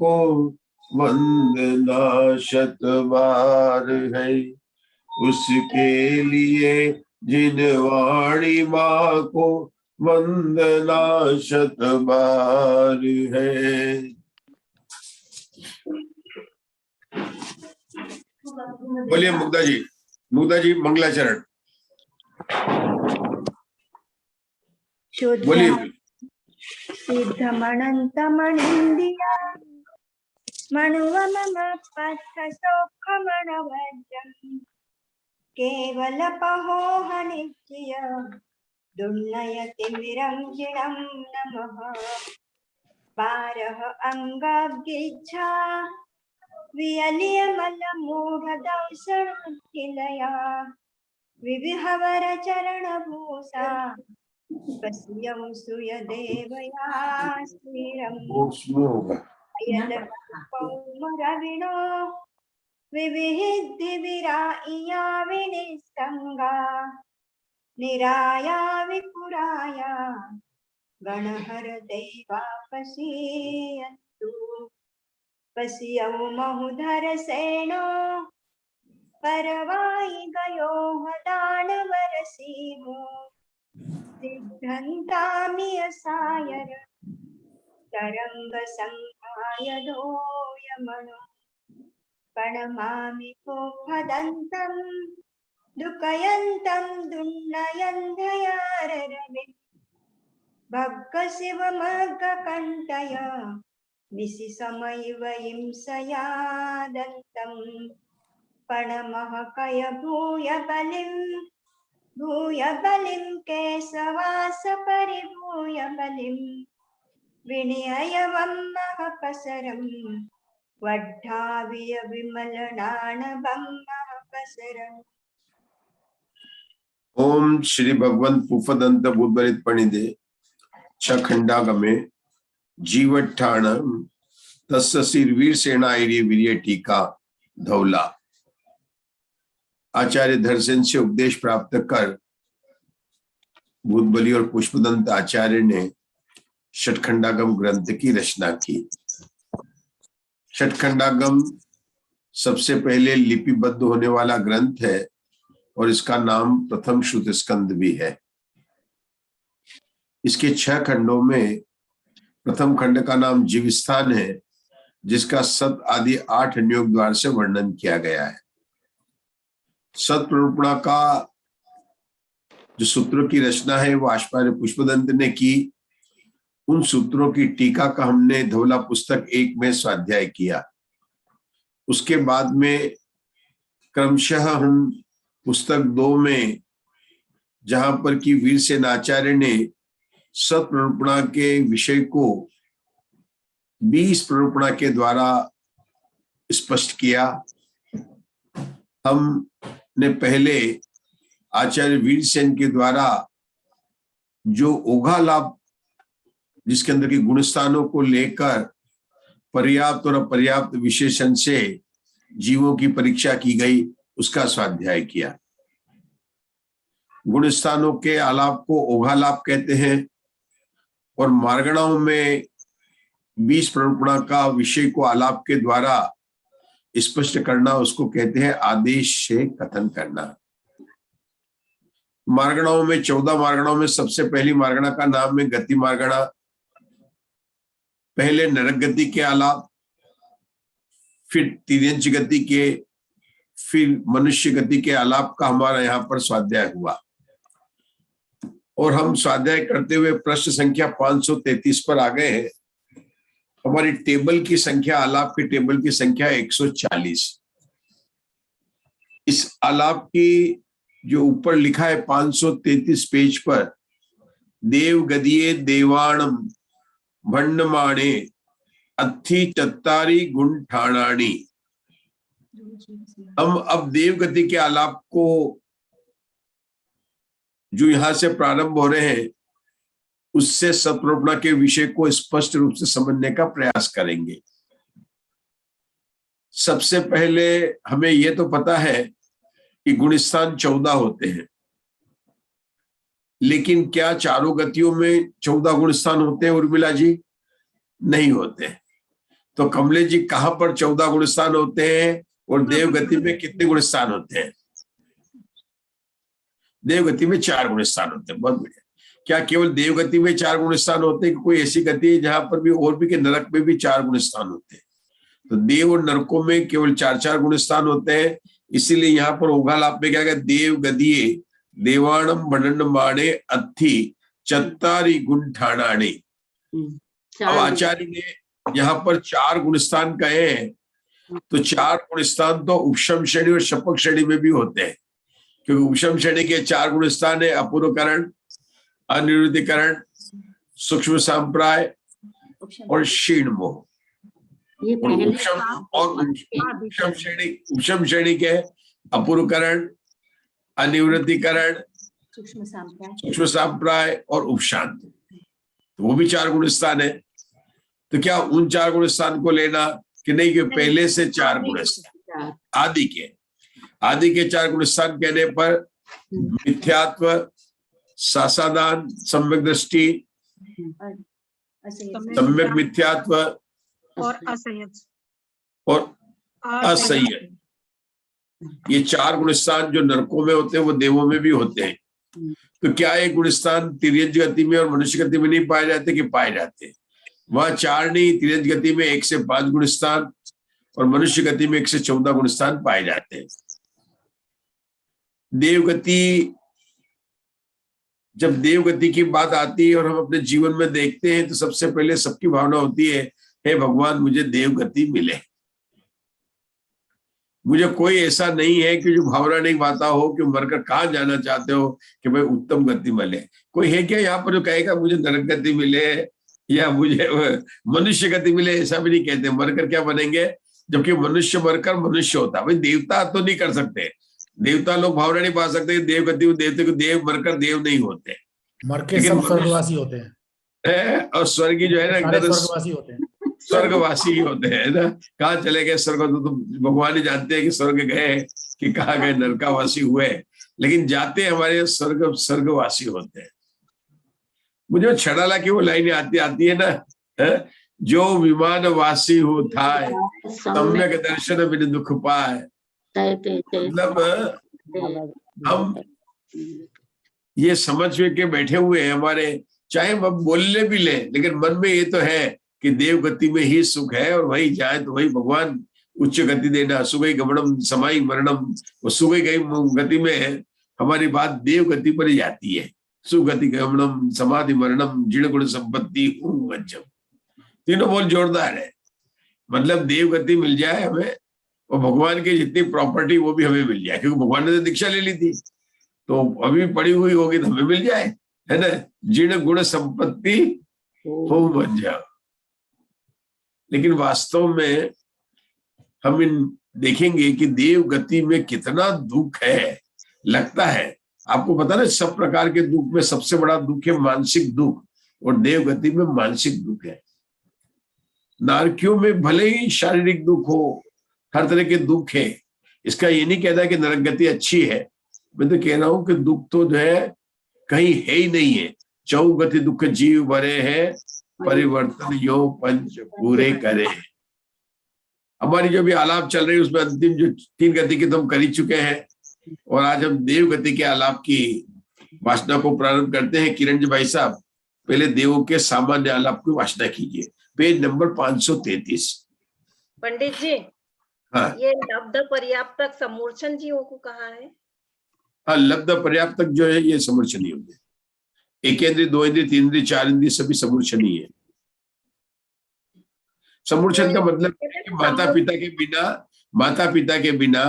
को वंदना शत बार है। उसके लिए जिन वाणी माँ को वंदना शत बार है। बोलिए मुग्धा जी मंगलाचरण बोलिए। सिद्धमनन्तमणिन्दिया मणुवमम पथसौखमणवज्रम् केवलपहोहनित्य दुर्नयतिमिरञ्जिणं नमः। पारः अङ्गाब्जिच्छा वियलियमलमूढदंशनखिलया विविहवरचरणभूषा पश्यं सुयदेवया स्थिरम् अयलपौमरविणो विविहिद्दिविराइया विनिस्सङ्गा निराया विपुराया गणहर देवा पश्यन्तु। पश्यौ महुधर सेनो परवाई गयो दानवरसीमो सिद्धन्तामियसायर तरंग संहाय दोयमणो प्रणमामि कोपदन्तं दुःखयन्तं दुर्नयन्धयाररवे भग्ग शिवमग्गकण्ठय निशिसमैव हिंसया दन्तं प्रणमः कय भूय बलिं केशवास परिभूय बलिं विनयवं महपसरं वड्ढाविय विमलनाणवं महपसरम्। ओम श्री भगवंत पुफदंत बुद्धरित पणिदे छखंडागमे जीवठाण तस्सीर वीर सेनाईरी वीर्य टीका धौला। आचार्य धरसेन से उपदेश प्राप्त कर भूतबली और पुष्पदंत आचार्य ने षटखंडागम ग्रंथ की रचना की। षटखंडागम सबसे पहले लिपिबद्ध होने वाला ग्रंथ है और इसका नाम प्रथम श्रुत स्कंद भी है। इसके 6 खंडों में प्रथम खंड का नाम जीवस्थान है, जिसका सत आदि 8 नियोग द्वार से वर्णन किया गया है। सत प्ररूपणा का जो सूत्रों की रचना है वो आचार्य पुष्पदंत ने की। उन सूत्रों की टीका का हमने धौला पुस्तक 1 में स्वाध्याय किया। उसके बाद में क्रमशः हम पुस्तक 2 में, जहां पर कि वीरसेन आचार्य ने सत प्ररूपणा के विषय को 20 प्ररूपणा के द्वारा स्पष्ट किया। हमने पहले आचार्य वीरसेन के द्वारा जो ओघालाभ, जिसके अंदर की गुणस्थानों को लेकर पर्याप्त और अपर्याप्त विशेषण से जीवों की परीक्षा की गई, उसका स्वाध्याय किया। गुणस्थानों के आलाप को ओघालाप कहते हैं और मार्गणाओं में 20 प्ररूपणा का विषय को आलाप के द्वारा स्पष्ट करना, उसको कहते हैं आदेश से कथन करना। मार्गणाओं में 14 मार्गणाओं में सबसे पहली मार्गणा का नाम है गति मार्गणा। पहले नरक गति के आलाप, फिर तिर्यंच गति के, फिर मनुष्य गति के आलाप का हमारा यहाँ पर स्वाध्याय हुआ। और हम स्वाध्याय करते हुए प्रश्न संख्या 533 पर आ गए हैं। हमारी टेबल की संख्या, आलाप की टेबल की संख्या 140। इस आलाप की जो ऊपर लिखा है 533 पेज पर, देव गदिये देवाणम भंडमाणे अथी चत्तारी गुण ठाणाणी। हम अब देव गति के आलाप को जो यहां से प्रारंभ हो रहे हैं, उससे सतरूपणा के विषय को स्पष्ट रूप से समझने का प्रयास करेंगे। सबसे पहले हमें यह तो पता है कि गुणस्थान 14 होते हैं, लेकिन क्या चारों गतियों में 14 गुणस्थान होते हैं उर्मिला जी? नहीं होते। तो कमलेश जी कहाँ पर 14 गुण स्थान होते हैं और देव गति में कितने गुण स्थान होते हैं? देव गति में 4 गुण स्थान होते हैं। बहुत बढ़िया। क्या केवल देव गति में 4 गुण स्थान होते हैं कि कोई ऐसी गति है जहां पर भी और भी, के नरक में भी 4 गुण स्थान होते हैं? तो देव और नरकों में केवल 4 गुण स्थान होते हैं। इसीलिए यहाँ पर ओघालाप में क्या कहते, देव गदिये देवाणम बनंड माणे अथि चत्तारी गुण ठाणाणे। अब आचार्य ने यहाँ पर 4 गुण स्थान कहे हैं, तो 4 गुण स्थान तो उपशम श्रेणी और शपक श्रेणी में भी होते हैं, क्योंकि उपशम श्रेणी के 4 गुण स्थान है अपूर्वकरण, अनिरुद्धीकरण, सूक्ष्म संप्राय और क्षीण मोह। उपशम श्रेणी के अपूर्वकरण, अनिवृत्तिकरण, सूक्ष्म संप्राय और उपशांत, तो वो भी 4 गुण स्थान है। तो क्या उन 4 गुण स्थान को लेना कि नहीं, कि पहले से 4 गुण स्थान आदि के 4 गुण स्थान कहने पर मिथ्यात्व, सासादान, सम्यक दृष्टि, सम्यक मिथ्यात्व और असंयत ये 4 गुण स्थान जो नरकों में होते हैं वो देवों में भी होते हैं। तो क्या ये गुण स्थान तिर्यज गति में और मनुष्य गति में नहीं पाए जाते कि पाए जाते? वहां 4 नहीं, तिर्यज गति में 1 से 5 गुण स्थान और मनुष्य गति में 1 से 14 गुण स्थान पाए जाते हैं। देवगति, जब देवगति की बात आती है और हम अपने जीवन में देखते हैं तो सबसे पहले सबकी भावना होती है, हे भगवान मुझे देवगति मिले। मुझे कोई ऐसा नहीं है कि जो भावना नहीं पाता हो कि मरकर कहाँ जाना चाहते हो कि भाई उत्तम गति मिले। कोई है क्या यहाँ पर जो कहेगा मुझे नरक गति मिले या मुझे मनुष्य गति मिले? ऐसा भी नहीं कहते। मरकर क्या बनेंगे? जबकि मनुष्य मरकर मनुष्य होता। भाई देवता तो नहीं कर सकते, देवता लोग भावना नहीं पा सकते देव गति में, देवते को देव मरकर देव नहीं होते, मर के सब स्वर्गवासी होते हैं। और स्वर्गी जो है ना स्वर्गवासी होते हैं, स्वर्गवासी ही होते हैं ना। कहाँ चले गए स्वर्ग, तो भगवान ही जानते हैं कि स्वर्ग गए कि कहाँ गए, नरकावासी हुए, लेकिन जाते हमारे स्वर्गवासी होते हैं। मुझे छड़ाला की वो लाइन आती है ना, जो विमानवासी हो थाय सम्यक दर्शन बिन दुख पाए। मतलब हम ये समझ के बैठे हुए हैं हमारे, चाहे हम बोलने भी ले, लेकिन मन में ये तो है कि देव गति में ही सुख है और वही जाए तो वही भगवान उच्च गति देना। सुगई गमनम समाई मरणम, वो सुगई गई गति में हमारी बात देव गति पर ही जाती है। सुगति गमनम समाधि मरणम जिण गुण संपत्ति वज्जम, तीनों बोल जोरदार है। मतलब देव गति मिल जाए हमें और भगवान की जितनी प्रॉपर्टी वो भी हमें मिल जाए, क्योंकि भगवान ने तो दीक्षा ले ली थी तो अभी पड़ी हुई होगी तो हमें मिल जाए, है ना। जिण गुण संपत्ति हो वज्जम। लेकिन वास्तव में हम इन देखेंगे कि देव गति में कितना दुख है। लगता है आपको पता ना, सब प्रकार के दुख में सबसे बड़ा दुख है मानसिक दुख, और देव गति में मानसिक दुख है। नारकियों में भले ही शारीरिक दुख हो, हर तरह के दुख है। इसका ये नहीं कहता कि नरक गति अच्छी है, मैं तो कह रहा हूं कि दुख तो जो है कहीं है ही नहीं है। चौगति दुख जीव भरे है, परिवर्तन यो पंच पूरे करे। हमारी जो भी आलाप चल रही है उसमें अंतिम जो 3 गति की तो हम कर ही चुके हैं, और आज हम देव गति के आलाप की वासना को प्रारंभ करते हैं। किरण जी भाई साहब, पहले देवों के सामान्य आलाप की वासना कीजिए, पेज नंबर 533। पंडित जी, हाँ, ये लब्ध पर्याप्तक समूर्छन जीवों को कहा है? हाँ, लब्ध पर्याप्तक जो है ये समूर्छनीय होंगे। 1 इंद्रिय, 2 इंद्रिय, 3 इंद्रिय, 4 इंद्रिय सभी समूर्छनीय है। समूर्छन का मतलब माता पिता के बिना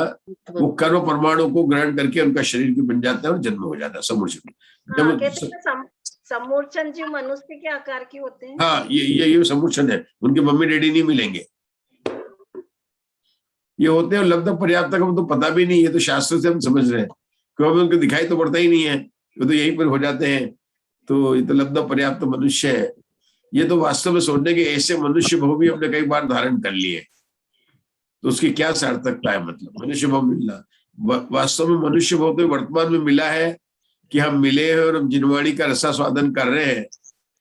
वो कर्म परमाणु को ग्रहण करके उनका शरीर भी बन जाता है और जन्म हो जाता है। समूर्छन, समूर्छन जीव मनुष्य के आकार के होते हैं। हाँ, ये समूर्छन है। उनके मम्मी डैडी नहीं मिलेंगे, ये होते हैं। लब्ध पर्याप्त का तो पता भी नहीं है, तो शास्त्र से हम समझ रहे हैं, क्योंकि उनको दिखाई तो पड़ता ही नहीं है, वो तो यहीं पर हो जाते हैं। तो ये तो लब्ध पर्याप्त मनुष्य है। ये तो वास्तव में सोचने के ऐसे मनुष्य भाव भी हमने कई बार धारण कर लिए, तो उसकी क्या सार्थकता है? मतलब मनुष्य भाव मिलना, वास्तव में मनुष्य भाव तो वर्तमान में मिला है कि हम मिले हैं और हम जिनवाणी का रसास्वादन कर रहे हैं,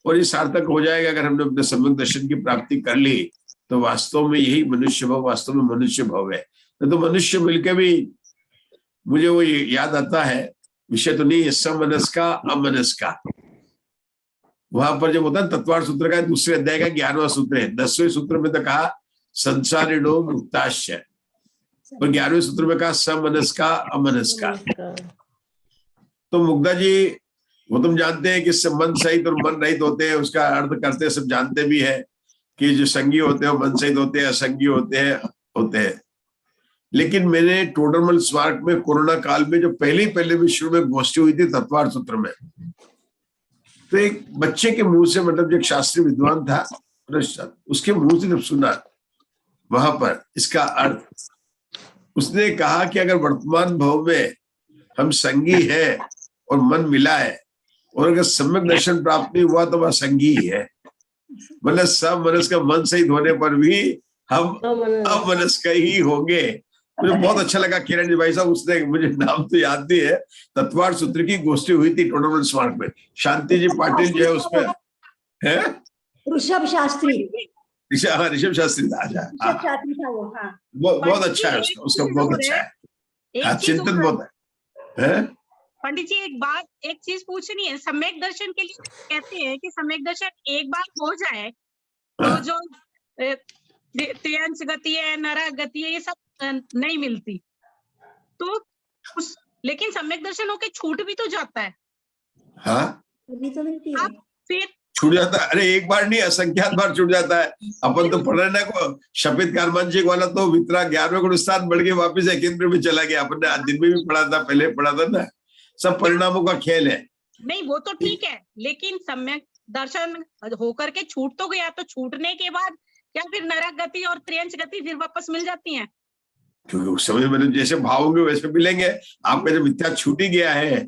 और ये सार्थक हो जाएगा अगर हमने अपने सम्यक दर्शन की प्राप्ति कर ली, तो वास्तव में यही मनुष्य भाव वास्तव में मनुष्य भाव है। तो मनुष्य मिलकर भी मुझे वो याद आता है, विषय तो नहीं है, समनस का अमनस का। वहां पर जब होता है तत्वार्थ सूत्र का दूसरे अध्याय का 11वां सूत्र है, 10वें सूत्र में तो कहा संसारिणो मुक्ताश्च, और 11वें सूत्र में कहा समनस का अमनस का। तो मुग्धा जी, वो तुम जानते हैं कि मन सहित और मन रहित होते हैं, उसका अर्थ करते हैं, सब जानते भी है कि जो संगी होते हैं वो मन सहित होते हैं, असंगी होते हैं। लेकिन मैंने टोडरमल स्मारक में कोरोना काल में जो पहले विश्व में गोष्ठी हुई थी तत्वार्थ सूत्र में, तो एक बच्चे के मुंह से, मतलब जो एक शास्त्रीय विद्वान था, उसके मुंह से जब सुना वहां पर इसका अर्थ, उसने कहा कि अगर वर्तमान भाव में हम संगी है और मन मिला है, और अगर सम्यक दर्शन प्राप्त नहीं हुआ तो वह संगी ही है। मतलब सब मनस का मन सहित होने पर भी हम अमनस का ही होंगे। मुझे बहुत अच्छा लगा किरण जी भाई साहब, उसने, मुझे नाम तो याद नहीं है, तत्वार्थ सूत्र की गोष्ठी हुई थी टोडरमल स्मारक में। शांति जी पाटिल जो है उसमें है, ऋषभ शास्त्री, ऋषभ शास्त्री था। ऋषभ शास्त्री था वो। हाँ, बहुत अच्छा है उसका बहुत अच्छा है, चिंतन बहुत है। पंडित जी एक चीज पूछनी है। सम्यक दर्शन के लिए कहते हैं कि सम्यक दर्शन एक बार हो जाए तो जो त्रियंश गति है, नरक गति है, ये सब नहीं मिलती, तो लेकिन सम्यक दर्शन होके छूट भी तो जाता है। हाँ, अभी तो मिलती है, फिर छूट जाता है। अरे एक बार नहीं, असंख्यात बार छूट जाता है। अपन तो पढ़ रहे ना को शपित कारमांचिक वाला, तो वितरा 11वें गुण स्थान बढ़ के वापिस 1 में चला गया। अपन ने दिन में भी पढ़ा था, पहले पढ़ा था ना, सब परिणामों का खेल है। नहीं वो तो ठीक है, लेकिन सम्यक दर्शन होकर के छूट तो गया, तो छूटने के बाद क्या फिर नरक गति और त्रियंश गति फिर वापस मिल जाती हैं? क्योंकि उस समय में जैसे भाव होंगे वैसे मिलेंगे। आपका जो मिथ्या छूट ही गया है,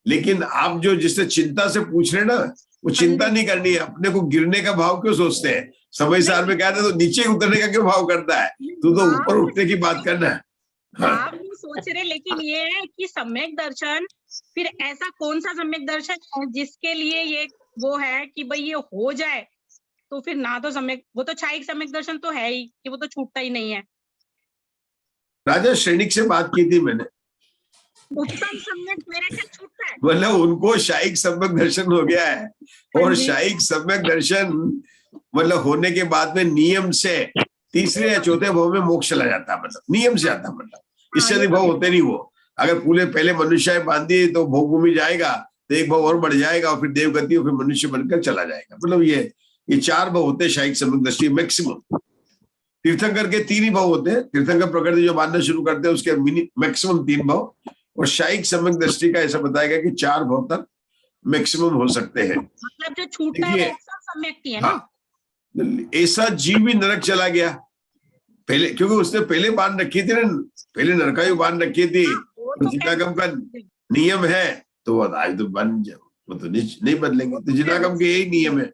लेकिन आप जो जिससे चिंता से पूछ रहे ना, वो चिंता नहीं करनी है। अपने को गिरने का भाव क्यों सोचते हैं? समय साल में कहते तो नीचे उतरने का क्यों भाव करता है? तू तो ऊपर उठने की बात करना है। आप नहीं सोच रहे, लेकिन ये है कि सम्यक दर्शन, फिर ऐसा कौन सा सम्यक दर्शन है जिसके लिए ये वो है कि भाई ये हो जाए तो फिर ना तो सम्यक, वो तो छायिक सम्यक दर्शन तो है ही कि वो तो छूटता ही नहीं है। राजा श्रेणिक से बात की थी मैंने, उत्तम सम्यक मेरे से छूटता है, मतलब उनको शायिक सम्यक दर्शन हो गया है, और शायिक सम्यक दर्शन मतलब होने के बाद में नियम से तीसरे या चौथे भाव में मोक्ष चला जाता है, मतलब नियम से आता, मतलब इससे अधिक भाव होते नहीं। वो अगर पूरे पहले मनुष्य बांध दिए तो भोगभूमि जाएगा, तो एक भाव और बढ़ जाएगा, और फिर देवगति और फिर मनुष्य बनकर चला जाएगा। मतलब ये 4 भाव होते हैं शायिक सम्यक दृष्टि मैक्सिमम। तीर्थंकर के 3 ही भाव होते हैं। तीर्थंकर प्रकृति जो मानना शुरू करते हैं उसके मैक्सिमम 3 भाव, और शायिक सम्यक दृष्टि का ऐसा बताया गया कि 4 भाव तक मैक्सिमम हो सकते हैं। मतलब जो छूटता है वो सम्यक ही है ना। ऐसा जीव भी नरक चला गया पहले, क्योंकि उसने पहले बांध रखी थी ना, पहले नरकायु बांध रखी थी। तो जिनागम का नियम है तो वो आज तो बन जाओ, वो तो नहीं बदलेंगे। तो जिनागम के यही नियम है।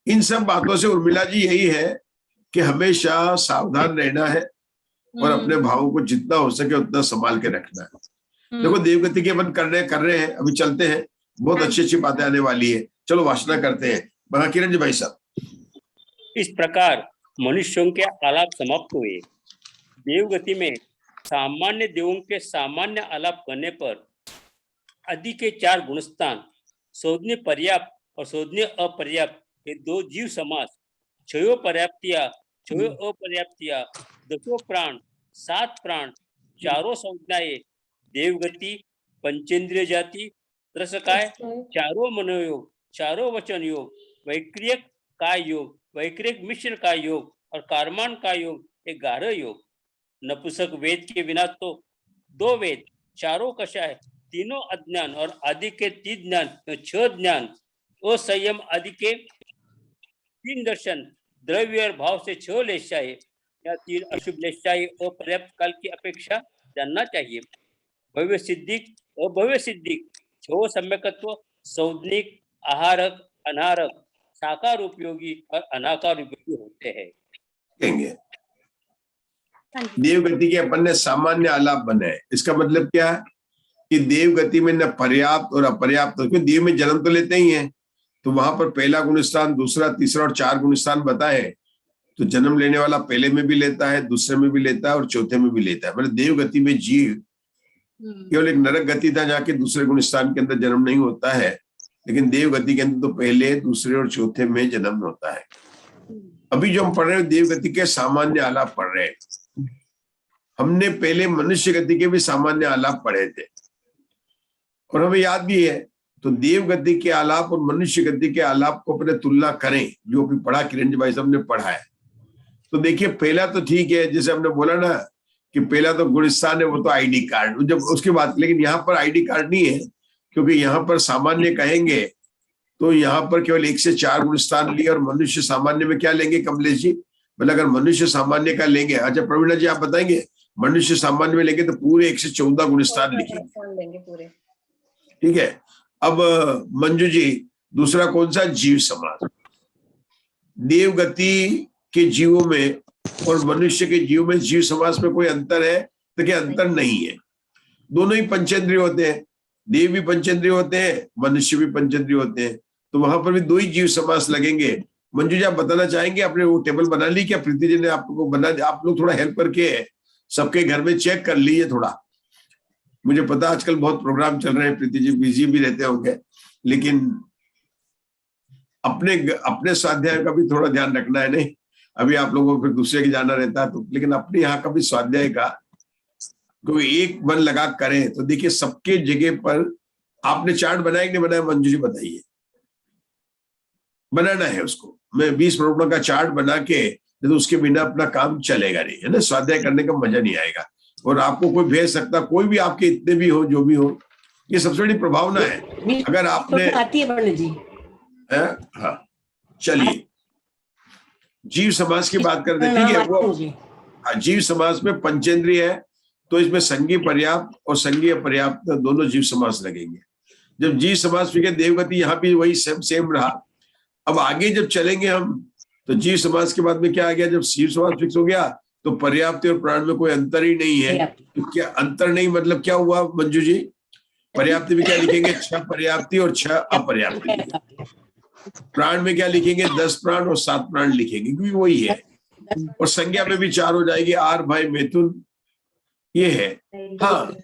इन सब बातों से उर्मिला जी यही है कि हमेशा सावधान रहना है और अपने भावों को जितना हो सके उतना संभाल के रखना है। देखो देवगति के अपन कर रहे हैं, अभी चलते हैं, बहुत अच्छी बातें आने वाली है। चलो वासना करते हैं। किरण जी भाई साहब, इस प्रकार मनुष्यों के आलाप समाप्त हुए। देवगति में सामान्य देवों के सामान्य आलाप करने पर आदि के 4 गुणस्थान, शोधनीय पर्याप्त और शोधनीय अपर्याप्त, ये 2 जीव समास, 6 पर्याप्तिया, 6 अपर्याप्तिया, 10 प्राण, 7 प्राण, 4 संज्ञाएं, देवगति, पंचेंद्रिय जाति, त्रसकाय, 4 मनोयोग, 4 वचन योग, वैक्रियक काय योग, वैक्रियक मिश्र का योग और कारमान का योग, 11 योग। नपुंसक वेद के बिना तो 2 वेद, 4 कषाय, 3 अज्ञान और आदि के 3 ज्ञान, 6 ज्ञान, असंयम आदि के 3 दर्शन, द्रव्य और भाव से 6 लेशाएं या 3 अशुभ लेशाएं अपर्याप्त काल की अपेक्षा जानना चाहिए। भव्य सिद्धिक, अभव्य सिद्धिक, 6 सम्यकत्व, सौदनिक, आहारक, अनारक, साकार उपयोगी और अनाकार उपयोगी होते हैं। देवगति के अपन ने सामान्य आलाप बनाए। इसका मतलब क्या है कि देवगति में न पर्याप्त और अपर्याप्त, क्योंकि देव में जन्म तो लेते ही हैं, तो वहां पर पहला गुणस्थान, दूसरा, तीसरा और 4 गुणस्थान बताए। तो जन्म लेने वाला पहले में भी लेता है, दूसरे में भी लेता है और चौथे में भी लेता है। मतलब देव गति में जीव केवल एक नरक गति था जहाँ के दूसरे गुण स्थान के अंदर जन्म नहीं होता है, लेकिन देव गति के अंदर तो पहले, दूसरे और चौथे में जन्म होता है। अभी जो हम पढ़ रहे हैं देव गति के सामान्य आलाप पढ़ रहे हैं। हमने पहले मनुष्य गति के भी सामान्य आलाप पढ़े थे और हमें याद भी है। तो देव गति के आलाप और मनुष्य गति के आलाप को अपने तुलना करें, जो भी पढ़ा किरण जी भाई साहब ने पढ़ा है। तो देखिए पहला तो ठीक है, जैसे हमने बोला ना कि पहला तो गुणस्थान है, वो तो आईडी कार्ड, जब उसकी बात, लेकिन यहाँ पर आईडी कार्ड नहीं है, क्योंकि यहाँ पर सामान्य कहेंगे तो यहाँ पर केवल 1 से 4 गुणस्थान लिए और मनुष्य सामान्य में क्या लेंगे कमलेश जी? मतलब अगर मनुष्य सामान्य का लेंगे, अच्छा प्रवीणा जी आप बताएंगे, मनुष्य सामान्य में लेंगे तो पूरे 1 से 14 गुणस्थान लिखेंगे पूरे। ठीक है। अब मंजू जी दूसरा कौन सा? जीव समास। देव गति के जीवों में और मनुष्य के जीव में जीव समास में कोई अंतर है? तो क्या अंतर नहीं है, दोनों ही पंचेंद्रिय होते हैं। देव भी पंचेंद्रिय होते हैं, मनुष्य भी पंचेंद्रिय होते हैं, तो वहां पर भी 2 ही जीव समास लगेंगे। मंजू जी आप बताना चाहेंगे, आपने वो टेबल बना ली क्या? प्रीति जी ने आपको बना, आप लोग थोड़ा हेल्प करके सबके घर में चेक कर लीजिए थोड़ा। मुझे पता आजकल बहुत प्रोग्राम चल रहे हैं, प्रीति जी बिजी भी रहते होंगे, लेकिन अपने स्वाध्याय का भी थोड़ा ध्यान रखना है। नहीं अभी आप लोगों को फिर दूसरे के जाना रहता है तो, लेकिन अपने यहाँ का भी स्वाध्याय का कोई एक मन लगा करें तो देखिए सबके जगह पर। आपने चार्ट बनाया कि नहीं बनाया मंजू जी बताइए? बनाना है उसको। मैं 20 प्रश्नों का चार्ट बना के, तो उसके बिना अपना काम चलेगा नहीं, है ना? स्वाध्याय करने का मजा नहीं आएगा। और आपको कोई भेज सकता, कोई भी आपके इतने भी हो जो भी हो, ये सबसे बड़ी प्रभावना है। अगर आपने आती है पंडित जी। हाँ चलिए जीव समास की बात करते हैं, ठीक है। वो जीव समास में पंचेंद्रिय है तो इसमें संज्ञा पर्याप्त और संज्ञा पर्याप्त दोनों जीव समास लगेंगे। जब जीव समास फिर देवगति यहाँ भी वही सेम रहा। अब आगे जब चलेंगे हम तो जीव समास के बाद में क्या आ गया? जब जीव समास फिक्स हो गया तो पर्याप्ति और प्राण में कोई अंतर ही नहीं है। तो क्या अंतर नहीं मतलब क्या हुआ मंजू जी? पर्याप्ति में क्या लिखेंगे? 6 पर्याप्ति और 6 अपर्याप्ति। प्राण में क्या लिखेंगे? 10 प्राण और 7 प्राण लिखेंगे, क्योंकि वही है। और संज्ञा में भी 4 हो जाएगी, आर भाई मैथुन ये है। हाँ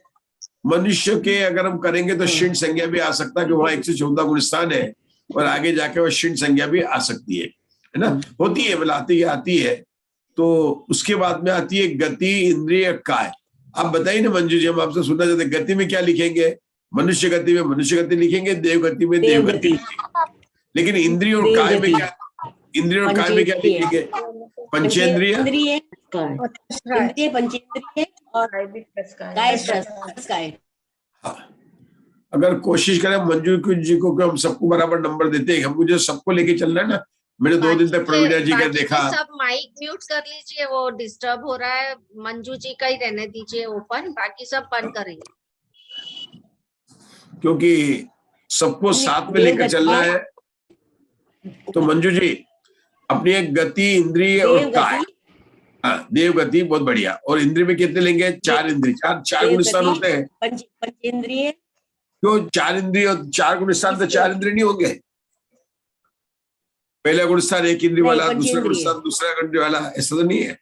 मनुष्य के अगर हम करेंगे तो षिण संज्ञा भी आ सकता है कि वहां 1 से 14 गुणस्थान है और आगे जाके वह षिण संज्ञा भी आ सकती है ना? होती है, बुलाती आती है। तो उसके बाद में आती है गति, इंद्रिय, काय। आप बताइए ना मंजू जी, हम आपसे सुनना चाहते हैं। गति में क्या लिखेंगे? मनुष्य गति में मनुष्य गति लिखेंगे, देव गति में देव गति लिखेंगे। लेकिन इंद्रिय और काय में क्या? इंद्रिय और काय में क्या लिखेंगे? पंचेंद्रिय, पंचेंद्रिय और काय। अगर कोशिश करें मंजू जी को हम सबको बराबर नंबर देते हैं, हम मुझे सबको लेके चलना है ना। मैंने 2 दिन तक प्रवीणा जी का देखा। सब माइक म्यूट कर लीजिए, वो डिस्टर्ब हो रहा है। मंजू जी का ही रहने दीजिए ओपन, बाकी सब बंद करिए, क्योंकि सबको साथ में लेकर चलना है। तो मंजू जी अपनी एक गति, इंद्रिय और काय। हाँ देव गति बहुत बढ़िया। और इंद्रिय में कितने लेंगे? 4 इंद्रिय। 4 गुणस्थान होते हैं। पंचेंद्रिय क्यों 4 इंद्रिय और 4 गुणस्थान? तो 4 इंद्रिय नहीं होंगे। पहला गुणस्थान 1 इंद्रिय वाला, दूसरा गुणस्थान दूसरा इंद्रिय वाला, ऐसा तो नहीं है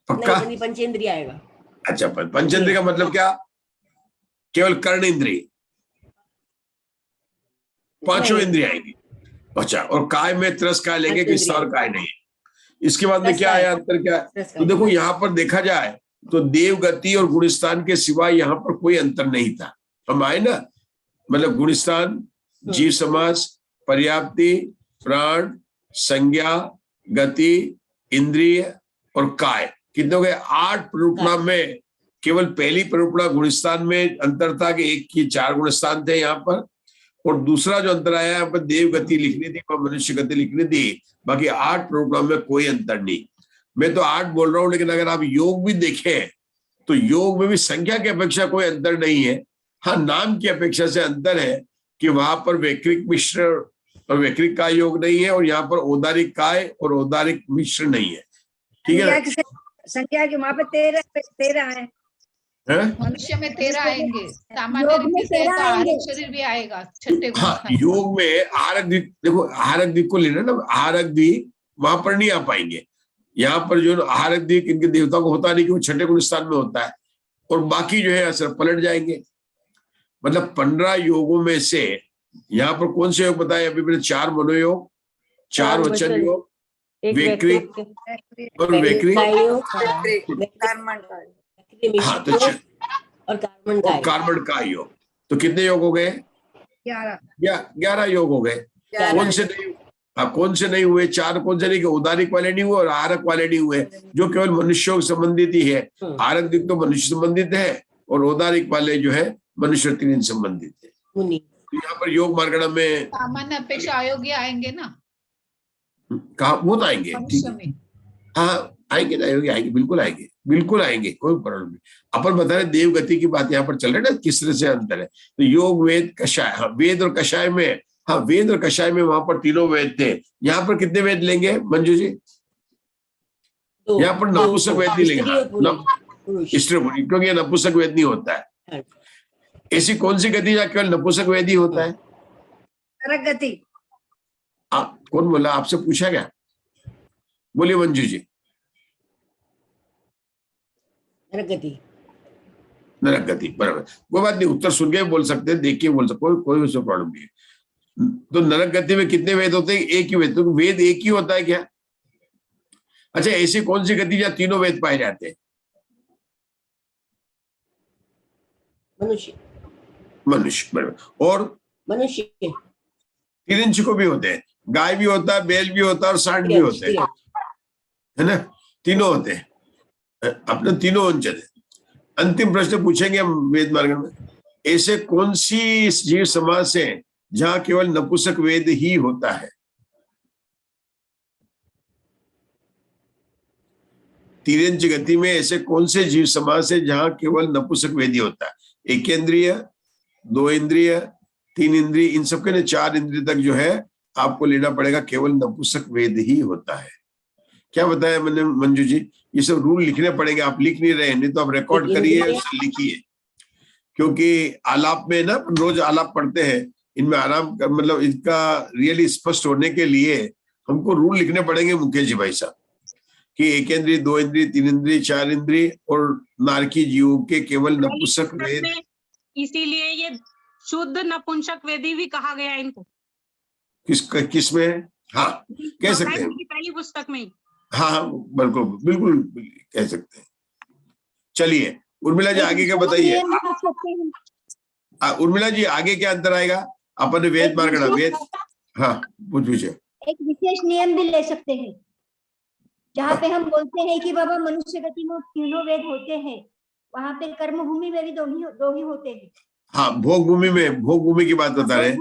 पक्का? पंचेंद्रिय आएगा। अच्छा पंचेंद्रिय का मतलब क्या? केवल कर्ण इंद्रिय, 5 इंद्रिय आएंगी। अच्छा और काय में त्रस काय लेंगे, किस और काय नहीं है। इसके बाद में क्या आया अंतर क्या? तो देखो यहाँ पर देखा जाए तो देव गति और गुणस्थान के सिवाय यहाँ पर कोई अंतर नहीं था। हम आए ना, मतलब गुणस्थान, जीव समास, पर्याप्ति, प्राण, संज्ञा, गति, इंद्रिय और काय, कितने हो गए? 8 प्ररूपणा में केवल पहली प्ररूपणा गुणस्थान में अंतर था कि 1 की 4 गुणस्थान थे यहाँ पर, और दूसरा जो अंतर आया यहाँ पर देव गति लिखनी थी और मनुष्य गति लिखनी थी। बाकी 8 प्ररूपणा में कोई अंतर नहीं। मैं तो 8 बोल रहा हूँ, लेकिन अगर आप योग भी देखें तो योग में भी संख्या की अपेक्षा कोई अंतर नहीं है। हाँ नाम की अपेक्षा से अंतर है कि वहां पर वैकृक मिश्र और वैकृक काय योग नहीं है, और यहाँ पर औदारिक काय और औदारिक मिश्र नहीं है। ठीक है। संख्या के वहां पे 13 है। मनुष्य में 13 आएंगे, सामान्य रीति से तो आहारिक शरीर भी आएगा छठे। हाँ योग में आहारक, देखो आहारक को लेना ना, आहारक वहां पर नहीं आ पाएंगे। यहाँ पर जो आहारक दिक इनके देवता को होता नहीं कि वो छठे गुण स्थान में होता है, और बाकी जो है असर पलट जाएंगे। मतलब 15 योगों में से यहाँ पर कौन से योग बताए अभी मैंने? 4 मनोयोग, 4 वचन योग, वैक्रिक और वैक्रिक, हाँ तो और कार्बन का योग। तो कितने योग हो गए? 11 योग हो गए। कौन से नहीं? हाँ, कौन से नहीं हुए? 4 कौन से नहीं? उदारिक वाले नहीं हुए और आहारक वाले नहीं हुए, जो केवल मनुष्यों से संबंधित ही है। आहारक दिक तो मनुष्य संबंधित है और उदारिक वाले जो है मनुष्य तीन संबंधित है। तो यहाँ पर योग मार्गणा में सामान्य अपेक्षा अयोग्य आएंगे ना? कहा वो तो आएंगे, ठीक मनुष्य है, में हाँ आएंगे ना, आएंगे, आएंगे, बिल्कुल आएंगे, बिल्कुल आएंगे, कोई प्रॉब्लम नहीं। अपन बता रहे देव गति की बात यहाँ पर चल रही है ना, किस तरह से अंतर है। तो योग, वेद, कषाय, हाँ वेद और कषाय में, हाँ वेद और कषाय में वहां पर तीनों वेद थे। यहाँ पर कितने वेद लेंगे मंजू जी? यहाँ पर नपुंसक वेद नहीं लेंगे, स्त्री पुरुष, क्योंकि ये नपुंसक वेद नहीं होता है। ऐसी कौन सी गति जहाँ केवल नपुंसक वेद ही होता है? नरक गति। कौन बोला? आपसे पूछा क्या? बोलिए मंजू जी। नरक गति, नरक गति, बराबर, वो बात नहीं, उत्तर सुन के बोल सकते हैं, देख के बोल सकते, कोई उसमें प्रॉब्लम नहीं है। तो नरक गति में कितने वेद होते हैं? एक ही वेद। तो वेद एक ही होता है क्या? अच्छा, ऐसी कौन सी गति जहाँ तीनों वेद पाए जाते हैं? मनुष्य, मनुष्य, बराबर। और मनुष्य 3 इंच को भी होते हैं, गाय भी होता है, बैल भी होता है और सांड भी होते हैं, है ना? तीनों होते हैं, अपने तीनों अंश है। अंतिम प्रश्न पूछेंगे हम वेद मार्ग में, ऐसे कौन सी जीव समाज है जहां केवल नपुंसक वेद ही होता है? 3 इंच गति में ऐसे कौन से जीव समाज है जहां केवल नपुंसक वेद ही होता है? 1 इंद्रिय, 2 इंद्रिय, 3 इंद्रिय, इन सबके ने 4 इंद्रिय तक जो है आपको लेना पड़ेगा, केवल नपुंसक वेद ही होता है। क्या बताया मैंने मंजू जी? ये सब रूल लिखने पड़ेंगे, आप लिख नहीं रहे, नहीं तो आप रिकॉर्ड करिए, लिखिए, क्योंकि आलाप में ना रोज आलाप पढ़ते हैं, इनमें आराम मतलब इसका रियली स्पष्ट होने के लिए हमको रूल लिखने पड़ेंगे मुकेश जी भाई साहब, कि 1 इंद्रिय, 2 इंद्रिय, 3 इंद्रिय, 4 इंद्रिय और नारकी जीव के केवल नपुंसक वेद। इसीलिए ये शुद्ध नपुंसक वेदी भी कहा गया इनको। किस में? हाँ कह सकते हैं, पहली पुस्तक में ही। हाँ बिल्कुल बिल्कुल कह सकते हैं। चलिए उर्मिला जी आगे क्या बताइए? उर्मिला जी आगे क्या अंतर आएगा? अपन ने वेद मार्गणा, वेद, हाँ पूछिए। एक विशेष नियम भी ले सकते हैं, जहाँ पे हम बोलते हैं कि बाबा मनुष्य गति में तीनों वेद होते हैं, वहाँ पे कर्म भूमि में भी दो ही होते हैं। हाँ भोग भूमि में, भोग भूमि की बात बता रहे हैं,